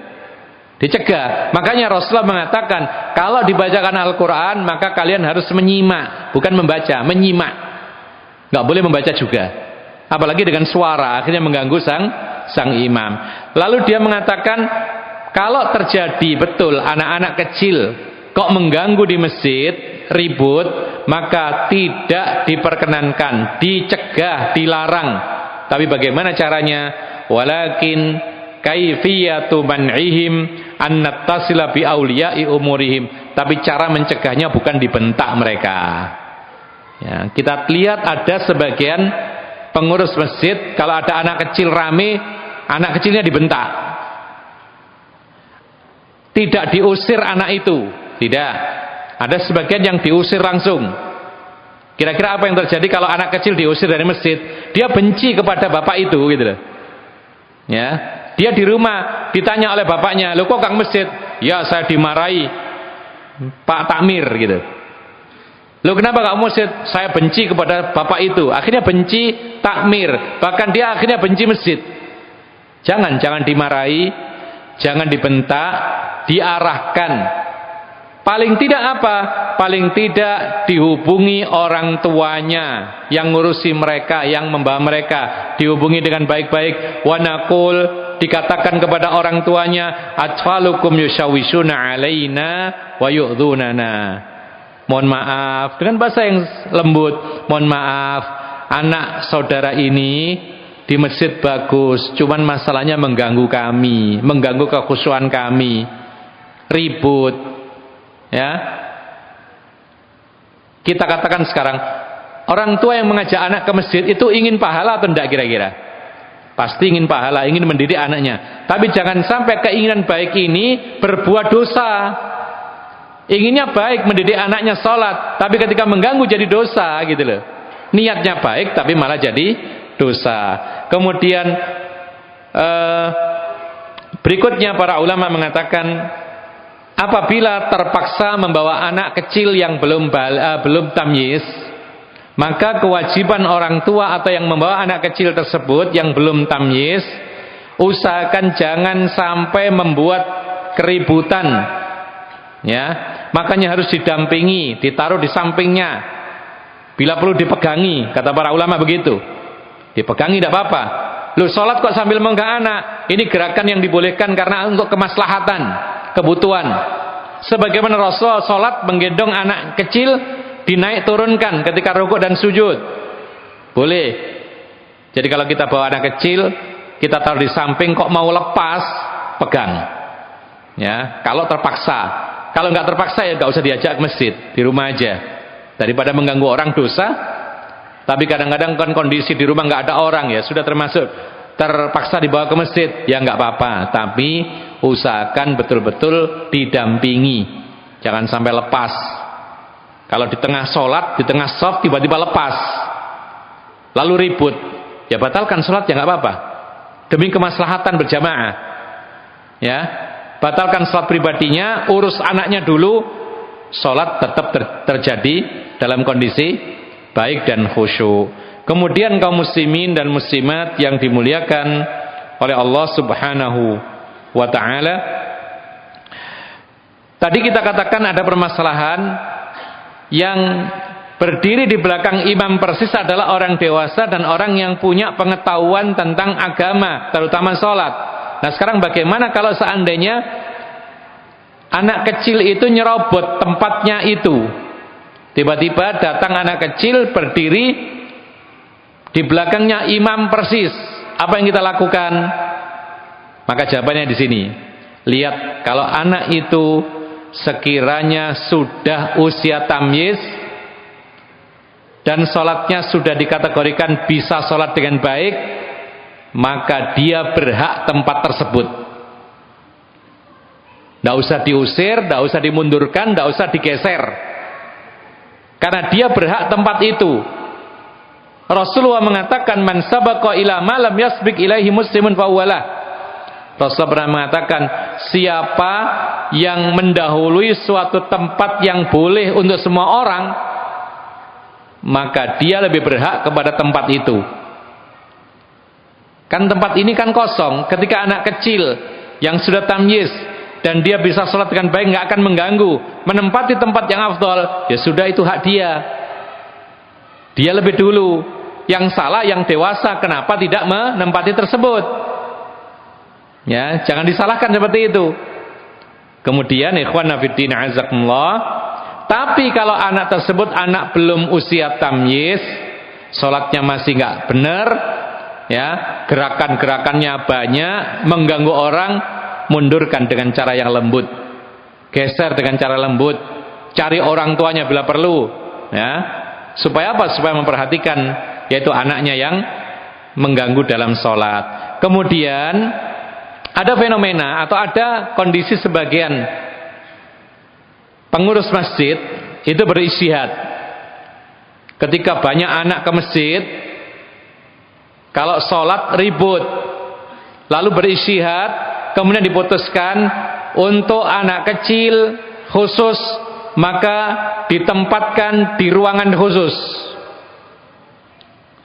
Dicegah. Makanya Rasulullah mengatakan, kalau dibacakan Al-Quran maka kalian harus menyimak, bukan membaca, menyimak. Nggak boleh membaca juga. Apalagi dengan suara, akhirnya mengganggu sang imam. Lalu dia mengatakan, kalau terjadi betul anak-anak kecil kok mengganggu di masjid, ribut, maka tidak diperkenankan, dicegah, dilarang. Tapi bagaimana caranya? Walakin kaifiyatu man'ihim an nattasila bi auliya'i umurihim. Tapi cara mencegahnya bukan dibentak mereka. Ya, kita lihat ada sebagian pengurus masjid, kalau ada anak kecil rame, anak kecilnya dibentak. Tidak diusir anak itu, tidak. Ada sebagian yang diusir langsung. Kira-kira apa yang terjadi kalau anak kecil diusir dari masjid? Dia benci kepada bapak itu, gitu loh. Ya, dia di rumah ditanya oleh bapaknya, "Loh kok Kang masjid?" "Ya, saya dimarahi Pak Takmir," gitu. "Loh kenapa kamu masjid?" "Saya benci kepada bapak itu." Akhirnya benci takmir, bahkan dia akhirnya benci masjid. Jangan dimarahi, jangan dibentak, diarahkan. Paling tidak apa? Paling tidak dihubungi orang tuanya yang ngurusi mereka, yang membawa mereka, dihubungi dengan baik-baik. Wa naqul, dikatakan kepada orang tuanya, atfalukum yushawishuna alaina wa yu'dhunana. Mohon maaf, dengan bahasa yang lembut, mohon maaf, anak saudara ini di masjid bagus, cuman masalahnya mengganggu kami, mengganggu kekhusyuan kami, ribut. Ya, kita katakan sekarang, orang tua yang mengajak anak ke masjid itu ingin pahala atau tidak kira-kira? Pasti ingin pahala, ingin mendidik anaknya. Tapi jangan sampai keinginan baik ini berbuat dosa. Inginnya baik, mendidik anaknya sholat, tapi ketika mengganggu jadi dosa, gitu loh. Niatnya baik tapi malah jadi dosa. Kemudian berikutnya para ulama mengatakan, apabila terpaksa membawa anak kecil yang belum tamyiz, maka kewajiban orang tua atau yang membawa anak kecil tersebut yang belum tamyiz, usahakan jangan sampai membuat keributan. Ya, makanya harus didampingi, ditaruh di sampingnya. Bila perlu dipegangi, kata para ulama begitu. Dipegangi tidak apa-apa. Lu sholat kok sambil memegang anak? Ini gerakan yang dibolehkan karena untuk kemaslahatan, kebutuhan. Sebagaimana Rasul sholat menggendong anak kecil, dinaik turunkan ketika rukuk dan sujud, boleh. Jadi kalau kita bawa anak kecil, kita taruh di samping, kok mau lepas, pegang. Ya, kalau terpaksa. Kalau nggak terpaksa ya nggak usah diajak ke masjid, di rumah aja. Daripada mengganggu orang dosa. Tapi kadang-kadang kan kondisi di rumah nggak ada orang, ya sudah termasuk terpaksa dibawa ke masjid, ya nggak apa-apa. Tapi usahakan betul-betul didampingi, jangan sampai lepas. Kalau di tengah sholat, di tengah shaf tiba-tiba lepas, lalu ribut, ya batalkan sholatnya, nggak apa-apa. Demi kemaslahatan berjamaah, ya batalkan sholat pribadinya, urus anaknya dulu, sholat tetap terjadi dalam kondisi baik dan khusyuk. Kemudian kaum muslimin dan muslimat yang dimuliakan oleh Allah Subhanahu wa ta'ala, tadi kita katakan ada permasalahan yang berdiri di belakang imam persis adalah orang dewasa dan orang yang punya pengetahuan tentang agama, terutama sholat. Nah sekarang bagaimana kalau seandainya anak kecil itu nyerobot tempatnya itu? Tiba-tiba datang anak kecil berdiri di belakangnya imam persis. Apa yang kita lakukan? Maka jawabannya di sini. Lihat, kalau anak itu sekiranya sudah usia tamyiz dan sholatnya sudah dikategorikan bisa sholat dengan baik, maka dia berhak tempat tersebut. Tidak usah diusir, tidak usah dimundurkan, tidak usah digeser, karena dia berhak tempat itu. Rasulullah mengatakan, man sabaqa ila ma lam yasbiq ilaihi muslimun fahuwalah. Rasulullah pernah mengatakan, siapa yang mendahului suatu tempat yang boleh untuk semua orang, maka dia lebih berhak kepada tempat itu. Kan tempat ini kan kosong. Ketika anak kecil yang sudah tamyiz dan dia bisa sholat dengan baik, nggak akan mengganggu, menempati tempat yang afdal, ya sudah, itu hak dia. Dia lebih dulu. Yang salah yang dewasa, kenapa tidak menempati tersebut? Ya, jangan disalahkan seperti itu. Kemudian ikhwan fillah azakumullah, tapi kalau anak tersebut anak belum usia tamyiz, sholatnya masih nggak benar, ya, gerakan-gerakannya banyak, mengganggu orang, mundurkan dengan cara yang lembut, geser dengan cara lembut, cari orang tuanya bila perlu, ya, supaya apa? Supaya memperhatikan, yaitu anaknya yang mengganggu dalam sholat. Kemudian ada fenomena atau ada kondisi sebagian pengurus masjid itu beristihad. Ketika banyak anak ke masjid, kalau sholat ribut, lalu beristihad, kemudian diputuskan untuk anak kecil khusus, maka ditempatkan di ruangan khusus.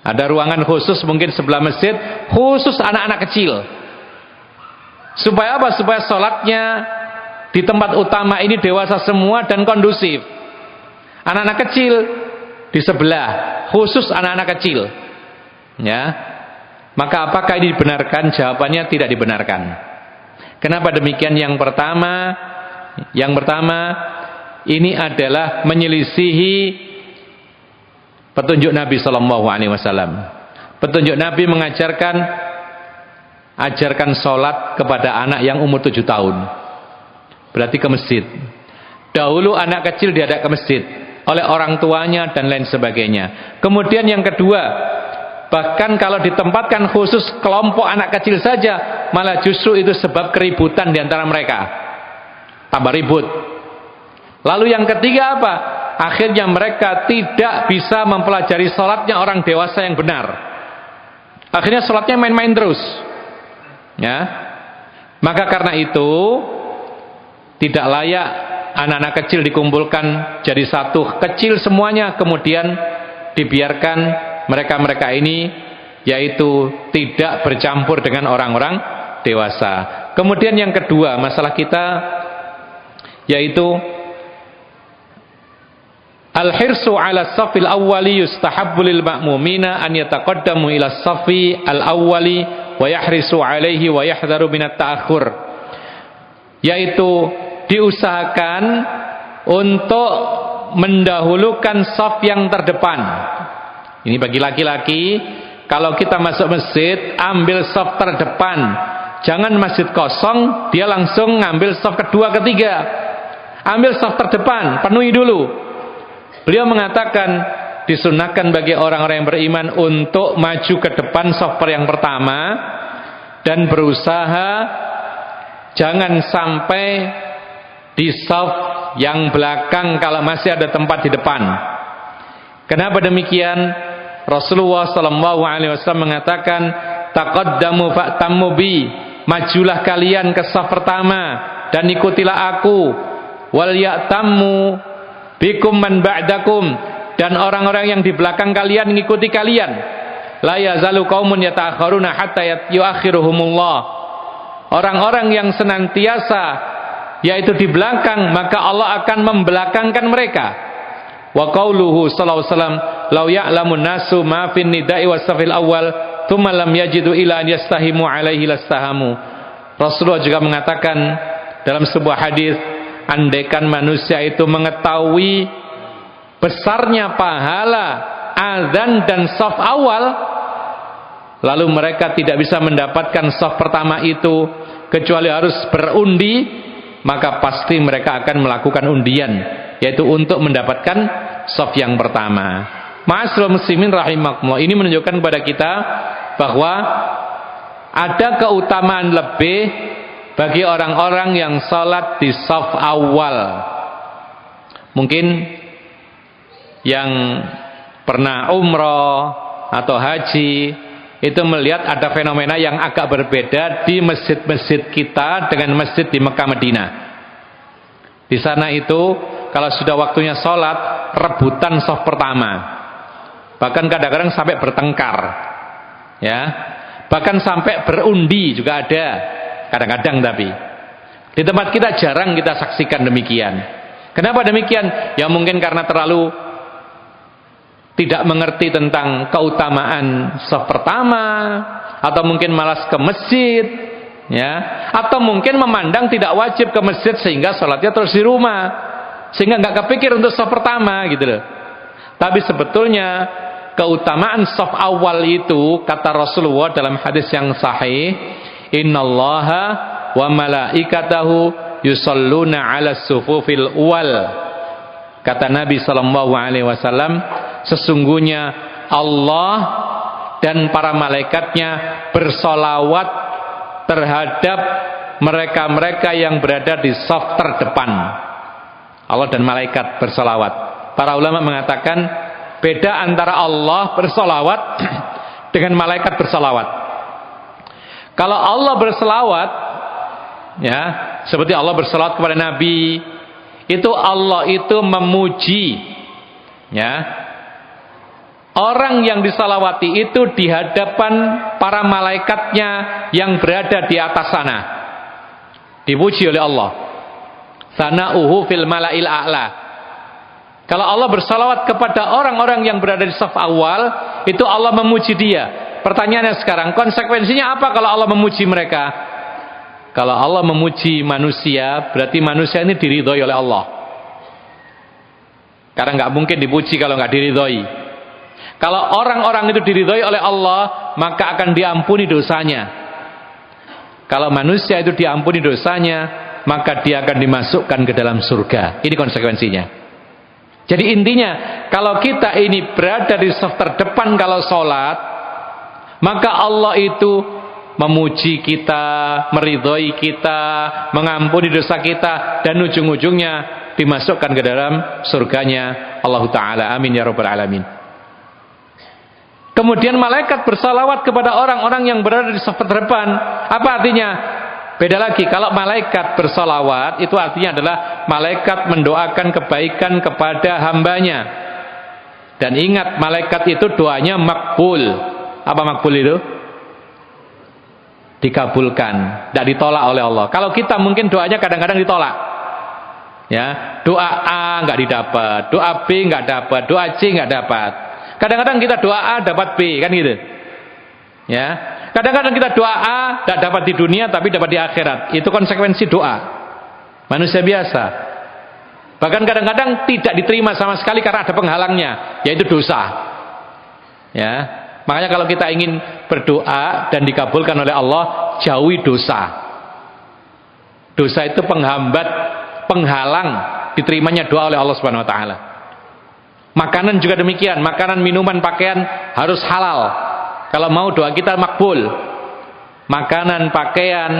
Ada ruangan khusus mungkin sebelah masjid, khusus anak-anak kecil. Supaya apa? Supaya sholatnya di tempat utama ini dewasa semua dan kondusif. Anak-anak kecil di sebelah, khusus anak-anak kecil. Ya. Maka apakah ini dibenarkan? Jawabannya tidak dibenarkan. Kenapa demikian? Yang pertama, ini adalah menyelisihi petunjuk Nabi Sallallahu Alaihi Wasallam. Petunjuk Nabi mengajarkan, ajarkan sholat kepada anak yang umur 7 tahun. Berarti ke masjid. Dahulu anak kecil diajak ke masjid oleh orang tuanya dan lain sebagainya. Kemudian yang kedua, bahkan kalau ditempatkan khusus kelompok anak kecil saja, malah justru itu sebab keributan di antara mereka. Tambah ribut. Lalu yang ketiga apa? Akhirnya mereka tidak bisa mempelajari sholatnya orang dewasa yang benar. Akhirnya sholatnya main-main terus. Ya, maka karena itu tidak layak anak-anak kecil dikumpulkan jadi satu, kecil semuanya, kemudian dibiarkan mereka-mereka ini yaitu tidak bercampur dengan orang-orang dewasa. Kemudian yang kedua, masalah kita yaitu al-hirsu ala safil awwali yustahabbu lil ma'mumina an yataqaddamu ila safi al-awwali wa yahrisu alaihi wa yahdharu minat ta'akhur, yaitu diusahakan untuk mendahulukan saf yang terdepan. Ini bagi laki-laki, kalau kita masuk masjid ambil saf terdepan, jangan masjid kosong dia langsung ngambil saf kedua ketiga, ambil saf terdepan, penuhi dulu. Beliau mengatakan disunahkan bagi orang-orang yang beriman untuk maju ke depan saf yang pertama dan berusaha jangan sampai di saf yang belakang kalau masih ada tempat di depan. Kenapa demikian? Rasulullah SAW mengatakan, taqaddamu fa'tammu bi, majulah kalian ke saf pertama dan ikutilah aku, wal ya'tammu bikum man ba'dakum, dan orang-orang yang di belakang kalian mengikuti kalian. La yazalu qaumun yata'akhiruna hatta yuakhiruhumullah. Orang-orang yang senantiasa yaitu di belakang, maka Allah akan membelakangkan mereka. Wa qauluhu sallallahu alaihi wasallam, "Lau ya'lamun nasu ma fin nida'i was-safil awal, tsumma lam yajidu ila an yastahimu alaihi lastahamu." Rasulullah juga mengatakan dalam sebuah hadis, andaikan manusia itu mengetahui besarnya pahala azan dan shaf awal, lalu mereka tidak bisa mendapatkan shaf pertama itu kecuali harus berundi, maka pasti mereka akan melakukan undian, yaitu untuk mendapatkan shaf yang pertama. Ma'asyiral muslimin rahimakumullah, ini menunjukkan kepada kita bahwa ada keutamaan lebih bagi orang-orang yang salat di shaf awal. Mungkin yang pernah umroh atau haji itu melihat ada fenomena yang agak berbeda di masjid-masjid kita dengan masjid di Mekah Madinah. Di sana itu kalau sudah waktunya sholat, rebutan shaf pertama, bahkan kadang-kadang sampai bertengkar, ya, bahkan sampai berundi juga ada kadang-kadang. Tapi di tempat kita jarang kita saksikan demikian. Kenapa demikian? Ya mungkin karena terlalu tidak mengerti tentang keutamaan shaf pertama, atau mungkin malas ke masjid, ya, atau mungkin memandang tidak wajib ke masjid sehingga sholatnya terus di rumah, sehingga nggak kepikir untuk shaf pertama gitu loh. Tapi sebetulnya keutamaan shaf awal itu, kata Rasulullah dalam hadis yang sahih, innallaha wa malaikatahu yusalluna 'alas sufufil awal. Kata Nabi sallallahu alaihi wasallam, sesungguhnya Allah dan para malaikatnya bersolawat terhadap mereka-mereka yang berada di shaf terdepan. Allah dan malaikat bersolawat. Para ulama mengatakan beda antara Allah bersolawat dengan malaikat bersolawat. Kalau Allah bersolawat, ya, seperti Allah bersolawat kepada Nabi, itu Allah itu memuji, ya, orang yang disalawati itu di hadapan para malaikatnya yang berada di atas sana, dipuji oleh Allah. Sana'uhu fil mala'il a'la. Kalau Allah bersalawat kepada orang-orang yang berada di shaf awal, itu Allah memuji dia. Pertanyaannya sekarang, konsekuensinya apa kalau Allah memuji mereka? Kalau Allah memuji manusia, berarti manusia ini diridhoi oleh Allah. Karena nggak mungkin dipuji kalau nggak diridhoi. Kalau orang-orang itu diridhoi oleh Allah, maka akan diampuni dosanya. Kalau manusia itu diampuni dosanya, maka dia akan dimasukkan ke dalam surga. Ini konsekuensinya. Jadi intinya, kalau kita ini berada di shaf terdepan kalau sholat, maka Allah itu memuji kita, meridhoi kita, mengampuni dosa kita, dan ujung-ujungnya dimasukkan ke dalam surganya Allah Ta'ala. Amin ya rabbal alamin. Kemudian malaikat bersalawat kepada orang-orang yang berada di shaf terdepan. Apa artinya? Beda lagi. Kalau malaikat bersalawat, itu artinya adalah malaikat mendoakan kebaikan kepada hambanya. Dan ingat, malaikat itu doanya makbul. Apa makbul itu? Dikabulkan, tidak ditolak oleh Allah. Kalau kita mungkin doanya kadang-kadang ditolak, ya, doa A nggak didapat, doa B nggak dapat, doa C nggak dapat. Kadang-kadang kita doa A dapat B, kan gitu, ya. Kadang-kadang kita doa A tidak dapat di dunia tapi dapat di akhirat. Itu konsekuensi doa manusia biasa. Bahkan kadang-kadang tidak diterima sama sekali karena ada penghalangnya, yaitu dosa, ya. Makanya kalau kita ingin berdoa dan dikabulkan oleh Allah, jauhi dosa. Dosa itu penghambat, penghalang diterimanya doa oleh Allah Subhanahu wa taala. Makanan juga demikian, makanan, minuman, pakaian harus halal. Kalau mau doa kita makbul. Makanan, pakaian,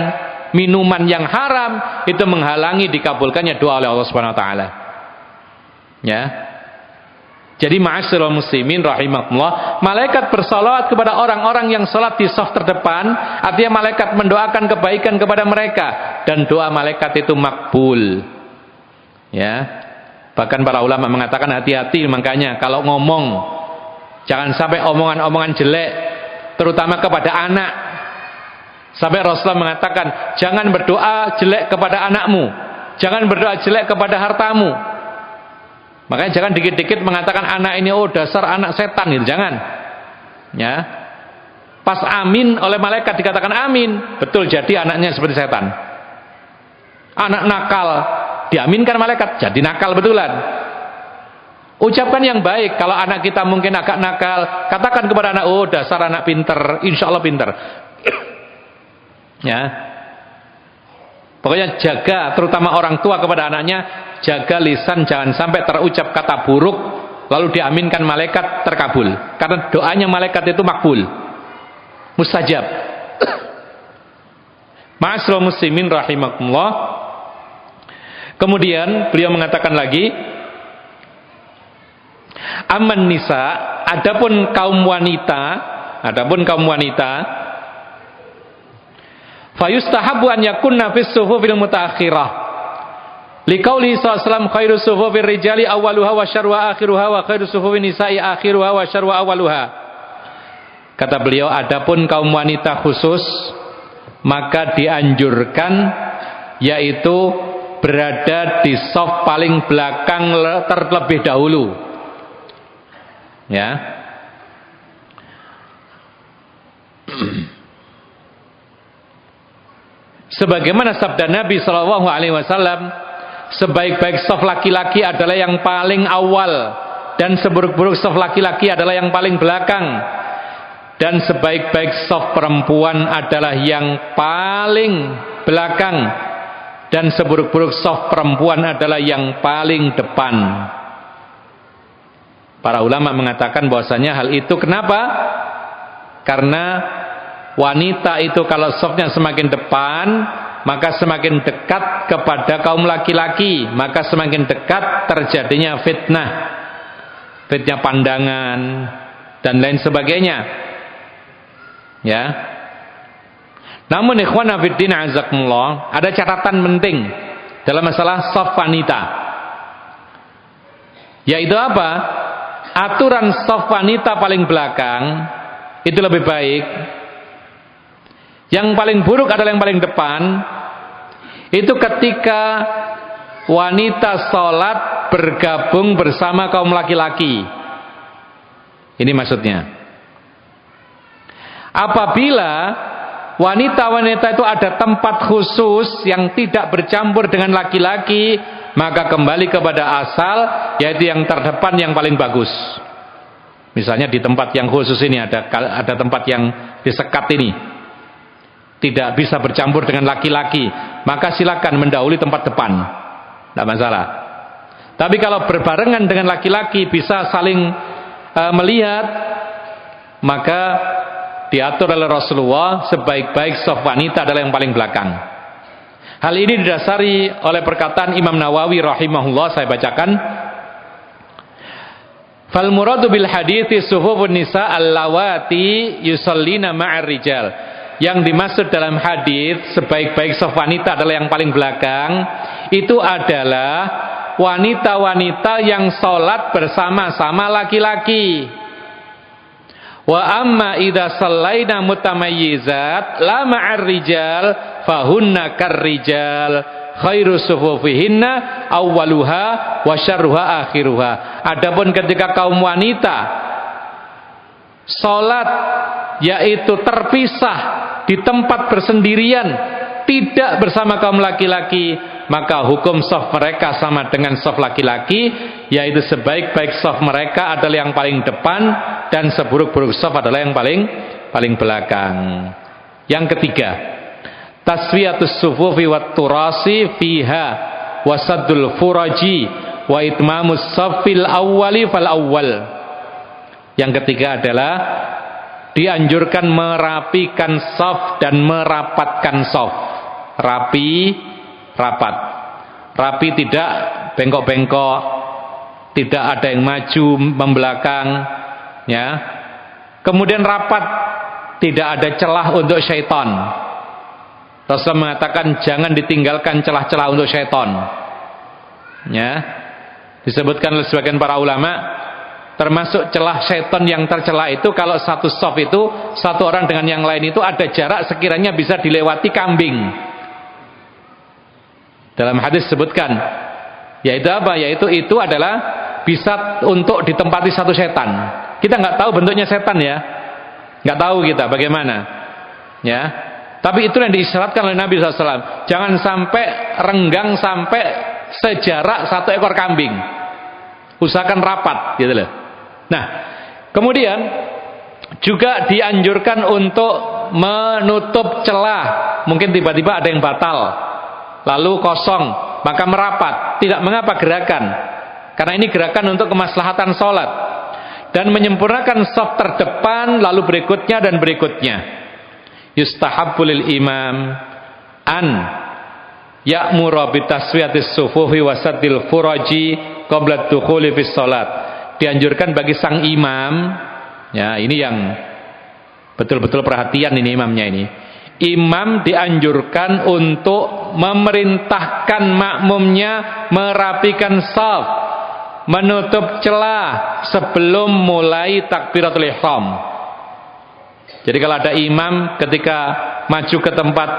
minuman yang haram itu menghalangi dikabulkannya doa oleh Allah Subhanahu wa taala. Ya. Jadi ma'asyiral muslimin rahimakumullah, malaikat bersalawat kepada orang-orang yang salat di shaf terdepan, artinya malaikat mendoakan kebaikan kepada mereka dan doa malaikat itu makbul. Ya. Bahkan para ulama mengatakan hati-hati, makanya kalau ngomong jangan sampai omongan-omongan jelek, terutama kepada anak. Sampai Rasulullah mengatakan, jangan berdoa jelek kepada anakmu, jangan berdoa jelek kepada hartamu. Makanya jangan dikit-dikit mengatakan anak ini oh dasar anak setan, gitu. Jangan. Ya. Pas amin oleh malaikat dikatakan amin, betul jadi anaknya seperti setan. Anak nakal diaminkan malaikat, jadi nakal betulan. Ucapkan yang baik. Kalau anak kita mungkin agak nakal, katakan kepada anak, oh dasar anak pinter, insya Allah pinter. Ya, pokoknya jaga, terutama orang tua kepada anaknya, jaga lisan jangan sampai terucap kata buruk lalu diaminkan malaikat terkabul. Karena doanya malaikat itu makbul, mustajab. Ma'asyiral muslimin rahimakumullah. Kemudian beliau mengatakan lagi, amman nisa, adapun kaum wanita, fayustahabu an yakunna fis sufufil mutaakhirah. Liqauli sallallahu khairu sufufir rijali awwaluha wa syarruha akhiruha wa khairu sufufin nisa'i akhiruha wa syarruha awwaluha. Kata beliau, adapun kaum wanita khusus maka dianjurkan yaitu berada di saf paling belakang terlebih dahulu. Ya. Sebagaimana sabda Nabi sallallahu alaihi wasallam, sebaik-baik saf laki-laki adalah yang paling awal dan seburuk-buruk saf laki-laki adalah yang paling belakang. Dan sebaik-baik saf perempuan adalah yang paling belakang dan seburuk-buruk saf perempuan adalah yang paling depan. Para ulama mengatakan bahwasanya hal itu kenapa? Karena wanita itu kalau safnya semakin depan maka semakin dekat kepada kaum laki-laki, maka semakin dekat terjadinya fitnah pandangan dan lain sebagainya. Ya. Namun ikhwana fiddin azakumullah, ada catatan penting dalam masalah saf wanita. Yaitu apa? Aturan saf wanita paling belakang itu lebih baik. Yang paling buruk adalah yang paling depan. Itu ketika wanita sholat bergabung bersama kaum laki-laki. Ini maksudnya. Apabila wanita-wanita itu ada tempat khusus yang tidak bercampur dengan laki-laki, maka kembali kepada asal, yaitu yang terdepan yang paling bagus. Misalnya di tempat yang khusus ini ada tempat yang disekat ini, tidak bisa bercampur dengan laki-laki, maka silakan mendahului tempat depan, tidak masalah. Tapi kalau berbarengan dengan laki-laki bisa saling melihat, maka diatur oleh Rasulullah sebaik-baik saf wanita adalah yang paling belakang. Hal ini didasari oleh perkataan Imam Nawawi rahimahullah, saya bacakan. Fal muradu bil hadithi suhufun nisa allawati yusallina ma'ar rijal. Yang dimaksud dalam hadis sebaik-baik saf wanita adalah yang paling belakang, itu adalah wanita-wanita yang sholat bersama-sama laki-laki. Wa amma idza sallaina mutamayyizat la ma'ar rijal fahunna karrijal khairu sufufihinna awwaluha wa syarruha akhiruha. Adapun ketika kaum wanita salat yaitu terpisah di tempat bersendirian, tidak bersama kaum laki-laki, maka hukum shaf mereka sama dengan shaf laki-laki, yaitu sebaik-baik shaf mereka adalah yang paling depan dan seburuk-buruk shaf adalah yang paling belakang. Yang ketiga, taswiyatus sufufi wat turasi fiha wasaddul furaji wa itmamus shafil awwali fal awwal. Yang ketiga adalah dianjurkan merapikan shaf dan merapatkan shaf. Rapat, tidak bengkok-bengkok, tidak ada yang maju membelakang, ya. Kemudian rapat, tidak ada celah untuk syaitan. Rasul mengatakan jangan ditinggalkan celah-celah untuk syaitan, ya. Disebutkan oleh sebagian para ulama, termasuk celah setan yang tercela itu kalau satu shaf itu, satu orang dengan yang lain itu ada jarak sekiranya bisa dilewati kambing. Dalam hadis disebutkan, yaitu apa? Yaitu itu adalah bisa untuk ditempati satu setan. Kita nggak tahu bentuknya setan ya, nggak tahu kita bagaimana, ya. Tapi itu yang diisyaratkan oleh Nabi SAW. Jangan sampai renggang sampai sejarak satu ekor kambing. Usahakan rapat, gitu loh. Nah, kemudian juga dianjurkan untuk menutup celah. Mungkin tiba-tiba ada yang batal, lalu kosong, maka merapat. Tidak mengapa gerakan, karena ini gerakan untuk kemaslahatan sholat. Dan menyempurnakan shaf terdepan, lalu berikutnya dan berikutnya. Yustahabbu lil imam an ya'muru bi taswiyatis sufufi wa saddil furaji qabla dukhuli fis shalat. Dianjurkan bagi sang imam, ya ini yang betul-betul perhatian ini imamnya ini. Imam dianjurkan untuk memerintahkan makmumnya merapikan shaf, menutup celah sebelum mulai takbiratul ihram. Jadi kalau ada imam ketika maju ke tempat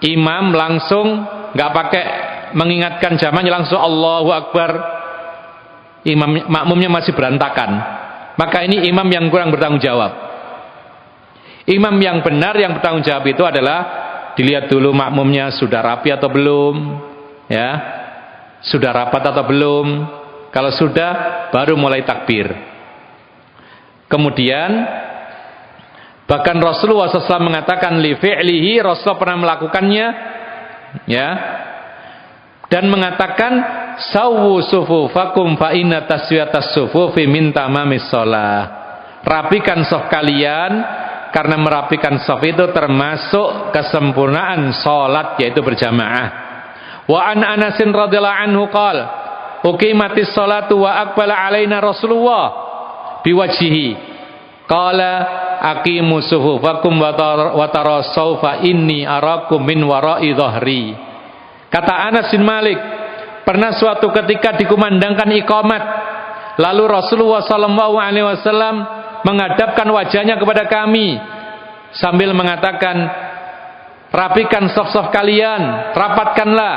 imam langsung nggak pakai mengingatkan jamaahnya, langsung Allahu Akbar, makmumnya masih berantakan, maka ini imam yang kurang bertanggung jawab. Imam yang benar yang bertanggung jawab itu adalah dilihat dulu makmumnya sudah rapi atau belum, ya, sudah rapat atau belum. Kalau sudah, baru mulai takbir. Kemudian bahkan Rasulullah SAW mengatakan li fi'lihi, Rasulullah pernah melakukannya, ya, dan mengatakan sawwu sufufakum fa inna taswiyatas sufufi min tamamis shalah. Rapikan shaf kalian, karena merapikan shaf itu termasuk kesempurnaan salat, yaitu berjamaah. Wa an Anasin radhiyallahu anhu qala uqimatis sholatu wa aqbala alaina Rasulullah biwajhihi qala aqimu sufufakum wa tarasaw fa inni arakum min wara'i dhahri. Kata Anas bin Malik, pernah suatu ketika dikumandangkan iqamat, lalu Rasulullah sallallahu alaihi wasallam menghadapkan wajahnya kepada kami sambil mengatakan, rapikan shaf-shaf kalian, rapatkanlah,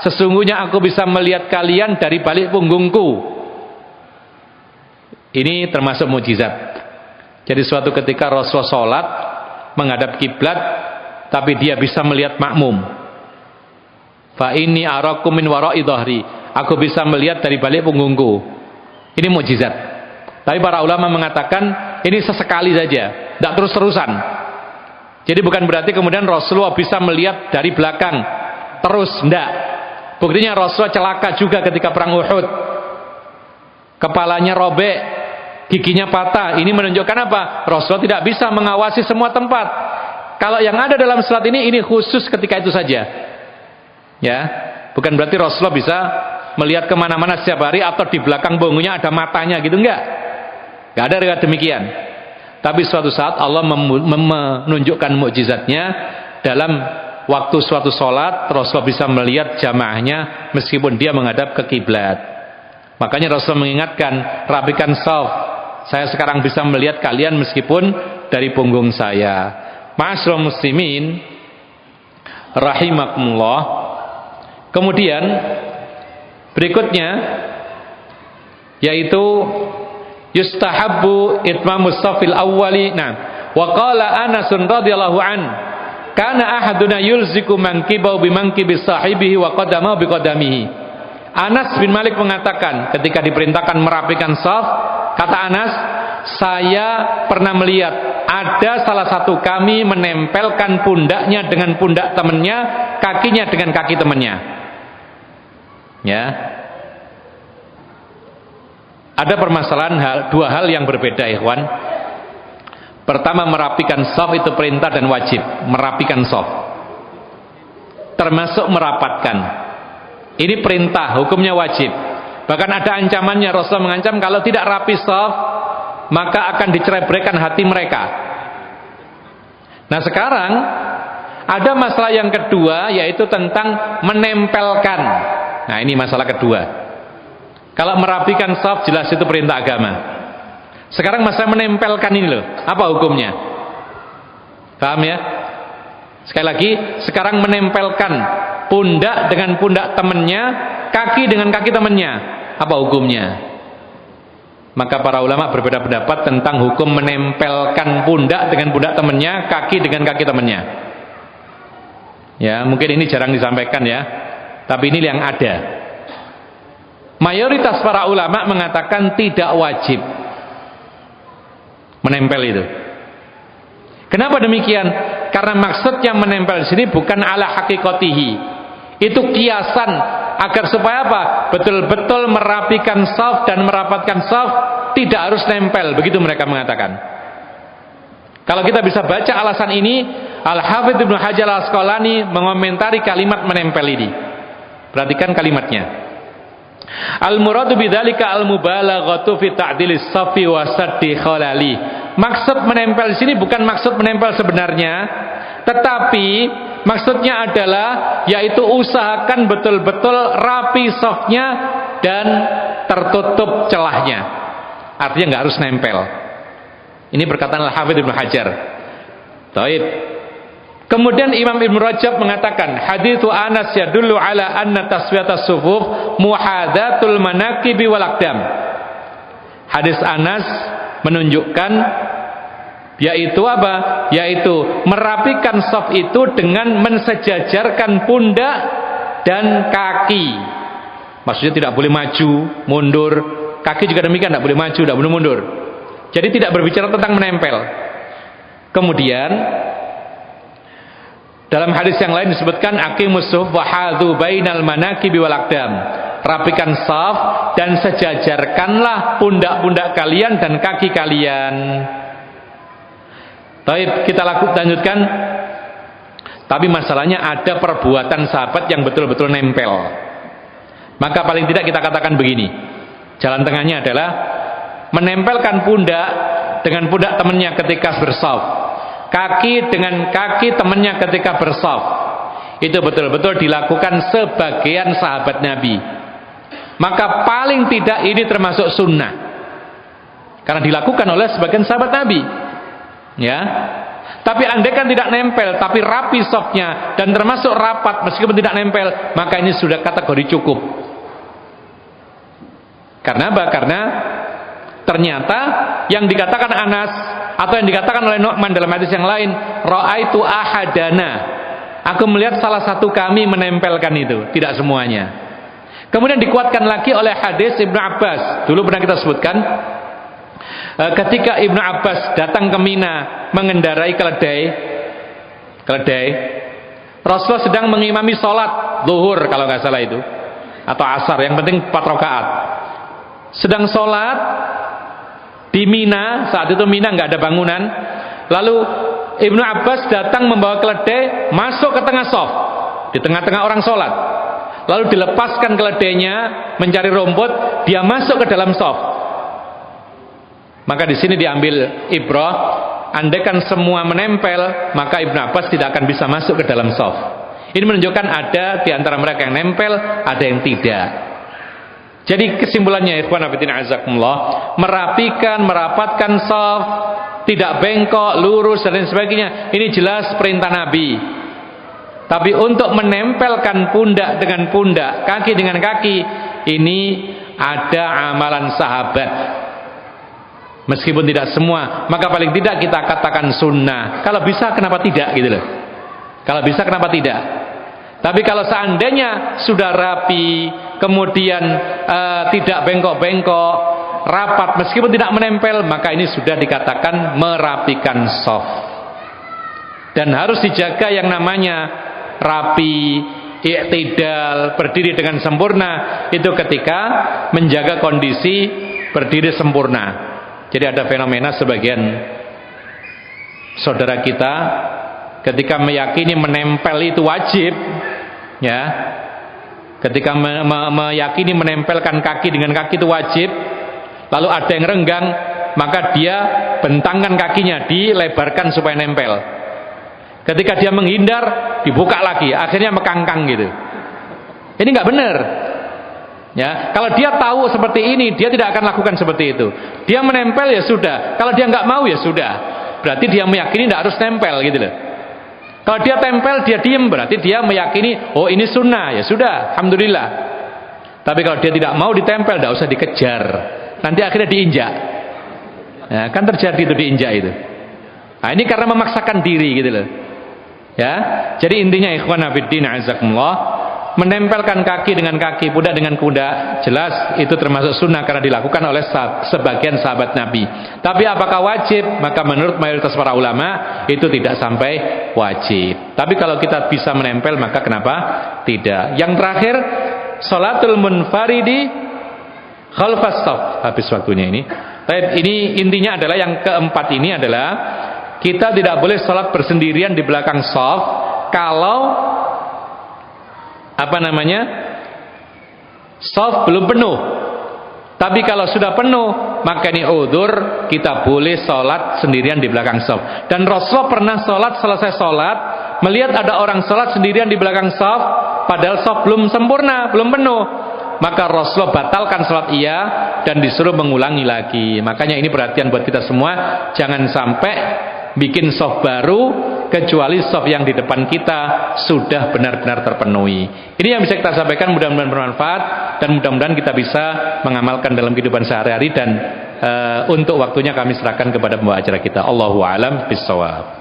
sesungguhnya aku bisa melihat kalian dari balik punggungku. Ini termasuk mukjizat. Jadi suatu ketika Rasulullah sholat menghadap kiblat, tapi dia bisa melihat makmum. Fa inni arakum min wara'i dhahri, aku bisa melihat dari balik punggungku. Ini mukjizat. Tapi para ulama mengatakan ini sesekali saja, tidak terus-terusan. Jadi bukan berarti kemudian Rasulullah bisa melihat dari belakang terus, tidak. Buktinya Rasulullah celaka juga ketika perang Uhud. Kepalanya robek, giginya patah. Ini menunjukkan apa? Rasulullah tidak bisa mengawasi semua tempat. Kalau yang ada dalam salat ini khusus ketika itu saja. Ya, bukan berarti Rasulullah bisa melihat kemana-mana setiap hari atau di belakang punggungnya ada matanya gitu, enggak. Enggak ada riwayat demikian. Tapi suatu saat Allah menunjukkan mukjizatnya dalam waktu suatu sholat, Rasulullah bisa melihat jamaahnya meskipun dia menghadap ke kiblat. Makanya Rasul mengingatkan, rapikan shaf. Saya sekarang bisa melihat kalian meskipun dari punggung saya. Ma'asyiral muslimin rahimakumullah. Kemudian berikutnya yaitu yustahabbu itmamus shafil awwali. Nah, wa qala Anas radhiyallahu an kana ahaduna yulziku mankibahu bimankibi sahibihi wa qadamahu biqadamihi. Anas bin Malik mengatakan ketika diperintahkan merapikan shaf, kata Anas, saya pernah melihat ada salah satu kami menempelkan pundaknya dengan pundak temannya, kakinya dengan kaki temannya. Ya. Ada permasalahan dua hal yang berbeda, ikhwan. Pertama, merapikan shaf itu perintah dan wajib, merapikan shaf. Termasuk merapatkan. Ini perintah, hukumnya wajib. Bahkan ada ancamannya, Rasulullah mengancam kalau tidak rapi shaf, maka akan dicerai-beraikan hati mereka. Nah, sekarang ada masalah yang kedua, yaitu tentang menempelkan. Nah, ini masalah kedua. Kalau merapikan saf jelas itu perintah agama. Sekarang masalah menempelkan ini loh, apa hukumnya? Paham ya? Sekali lagi, sekarang menempelkan pundak dengan pundak temannya, kaki dengan kaki temannya, apa hukumnya? Maka para ulama berbeda pendapat tentang hukum menempelkan pundak dengan pundak temannya, kaki dengan kaki temannya. Ya, mungkin ini jarang disampaikan ya, tapi ini yang ada. Mayoritas para ulama mengatakan tidak wajib menempel itu. Kenapa demikian? Karena maksudnya menempel di sini bukan ala hakikatihi. Itu kiasan agar supaya apa? Betul-betul merapikan saf dan merapatkan saf, tidak harus nempel, begitu mereka mengatakan. Kalau kita bisa baca alasan ini, Al-Hafidz Ibnu Hajar Al-Asqalani mengomentari kalimat menempel ini. Perhatikan kalimatnya. Al-muradu bidzalika al-mubalaghatu fi ta'dilis safi wa saddi khalali. Maksud menempel di sini bukan maksud menempel sebenarnya, tetapi maksudnya adalah yaitu usahakan betul-betul rapi safnya dan tertutup celahnya. Artinya nggak harus nempel. Ini perkataan Al-Hafidz Ibnu Hajar. Baik. Kemudian Imam Ibn Rajab mengatakan, hadithu Anas yadullu ala anna taswiyatas sufuf muhadatul manakibi wal aqdam. Hadis Anas menunjukkan yaitu apa? Yaitu merapikan saf itu dengan mensejajarkan pundak dan kaki. Maksudnya tidak boleh maju, mundur. Kaki juga demikian, tidak boleh maju, tidak boleh mundur. Jadi tidak berbicara tentang menempel. Kemudian dalam hadis yang lain disebutkan aqimus suf wa hadhu bainal manakibi wal aqdam. Rapikan saf dan sejajarkanlah pundak-pundak kalian dan kaki kalian. Baik, kita lanjutkan. Tapi masalahnya ada perbuatan sahabat yang betul-betul nempel. Maka paling tidak kita katakan begini. Jalan tengahnya adalah menempelkan pundak dengan pundak temannya ketika bersaf, kaki dengan kaki temannya ketika bersaf. Itu betul-betul dilakukan sebagian sahabat Nabi. Maka paling tidak ini termasuk sunnah, karena dilakukan oleh sebagian sahabat Nabi. Ya. Tapi andai kan tidak nempel, tapi rapi safnya dan termasuk rapat meskipun tidak nempel, maka ini sudah kategori cukup. Karena apa? Karena ternyata yang dikatakan Anas atau yang dikatakan oleh Nu'man dalam hadis yang lain, ra'aitu ahadana, aku melihat salah satu kami menempelkan itu, tidak semuanya. Kemudian dikuatkan lagi oleh hadis Ibnu Abbas. Dulu pernah kita sebutkan, ketika Ibnu Abbas datang ke Mina mengendarai keledai, Rasulullah sedang mengimami sholat zuhur kalau nggak salah itu, atau asar, yang penting 4 rakaat. Sedang sholat di Mina, saat itu Mina nggak ada bangunan. Lalu Ibnu Abbas datang membawa keledai masuk ke tengah shaf, di tengah-tengah orang sholat. Lalu dilepaskan keledainya mencari rumput, dia masuk ke dalam shaf. Maka di sini diambil ibrah, andaikan semua menempel, maka Ibnu Abbas tidak akan bisa masuk ke dalam shaf. Ini menunjukkan ada di antara mereka yang nempel, ada yang tidak. Jadi kesimpulannya, ikhwan fillah azakumullah, merapikan, merapatkan shaf, tidak bengkok, lurus dan lain sebagainya, ini jelas perintah Nabi. Tapi untuk menempelkan pundak dengan pundak, kaki dengan kaki, ini ada amalan sahabat. Meskipun tidak semua, maka paling tidak kita katakan sunnah. Kalau bisa kenapa tidak gitu loh. Kalau bisa kenapa tidak. Tapi kalau seandainya sudah rapi, kemudian tidak bengkok-bengkok, rapat meskipun tidak menempel, maka ini sudah dikatakan merapikan shaf. Dan harus dijaga yang namanya rapi, i'tidal, berdiri dengan sempurna, itu ketika menjaga kondisi berdiri sempurna. Jadi ada fenomena sebagian saudara kita ketika meyakini menempel itu wajib, ya, ketika meyakini menempelkan kaki dengan kaki itu wajib, lalu ada yang renggang, maka dia bentangkan kakinya, dilebarkan supaya nempel. Ketika dia menghindar, dibuka lagi, akhirnya mekangkang gitu. Ini nggak benar. Ya, kalau dia tahu seperti ini, dia tidak akan lakukan seperti itu. Dia menempel ya sudah. Kalau dia nggak mau ya sudah. Berarti dia meyakini tidak harus nempel gitu loh. Kalau dia tempel, dia diem, berarti dia meyakini, oh ini sunnah, ya sudah, alhamdulillah. Tapi kalau dia tidak mau ditempel, tidak usah dikejar. Nanti akhirnya diinjak. Ya, kan terjadi itu diinjak itu. Nah, ini karena memaksakan diri gitu loh. Ya, jadi intinya ikhwan fillah azakumullah, menempelkan kaki dengan kaki, pundak dengan pundak, jelas itu termasuk sunnah karena dilakukan oleh sebagian sahabat Nabi. Tapi apakah wajib? Maka menurut mayoritas para ulama itu tidak sampai wajib. Tapi kalau kita bisa menempel, maka kenapa tidak? Yang terakhir, sholatul munfaridi khalfas shaf. Habis waktunya ini. Ini intinya adalah yang keempat ini adalah kita tidak boleh sholat bersendirian di belakang shaf kalau shaf belum penuh. Tapi kalau sudah penuh, maka ini udzur, kita boleh sholat sendirian di belakang shaf. Dan Rasulullah pernah selesai sholat, melihat ada orang sholat sendirian di belakang shaf, padahal shaf belum sempurna, belum penuh. Maka Rasulullah batalkan sholat dan disuruh mengulangi lagi. Makanya ini perhatian buat kita semua, jangan sampai bikin shaf baru kecuali shaf yang di depan kita sudah benar-benar terpenuhi. Ini yang bisa kita sampaikan, mudah-mudahan bermanfaat dan mudah-mudahan kita bisa mengamalkan dalam kehidupan sehari-hari. Dan untuk waktunya kami serahkan kepada pembawa acara kita. Allahu a'lam bishawab.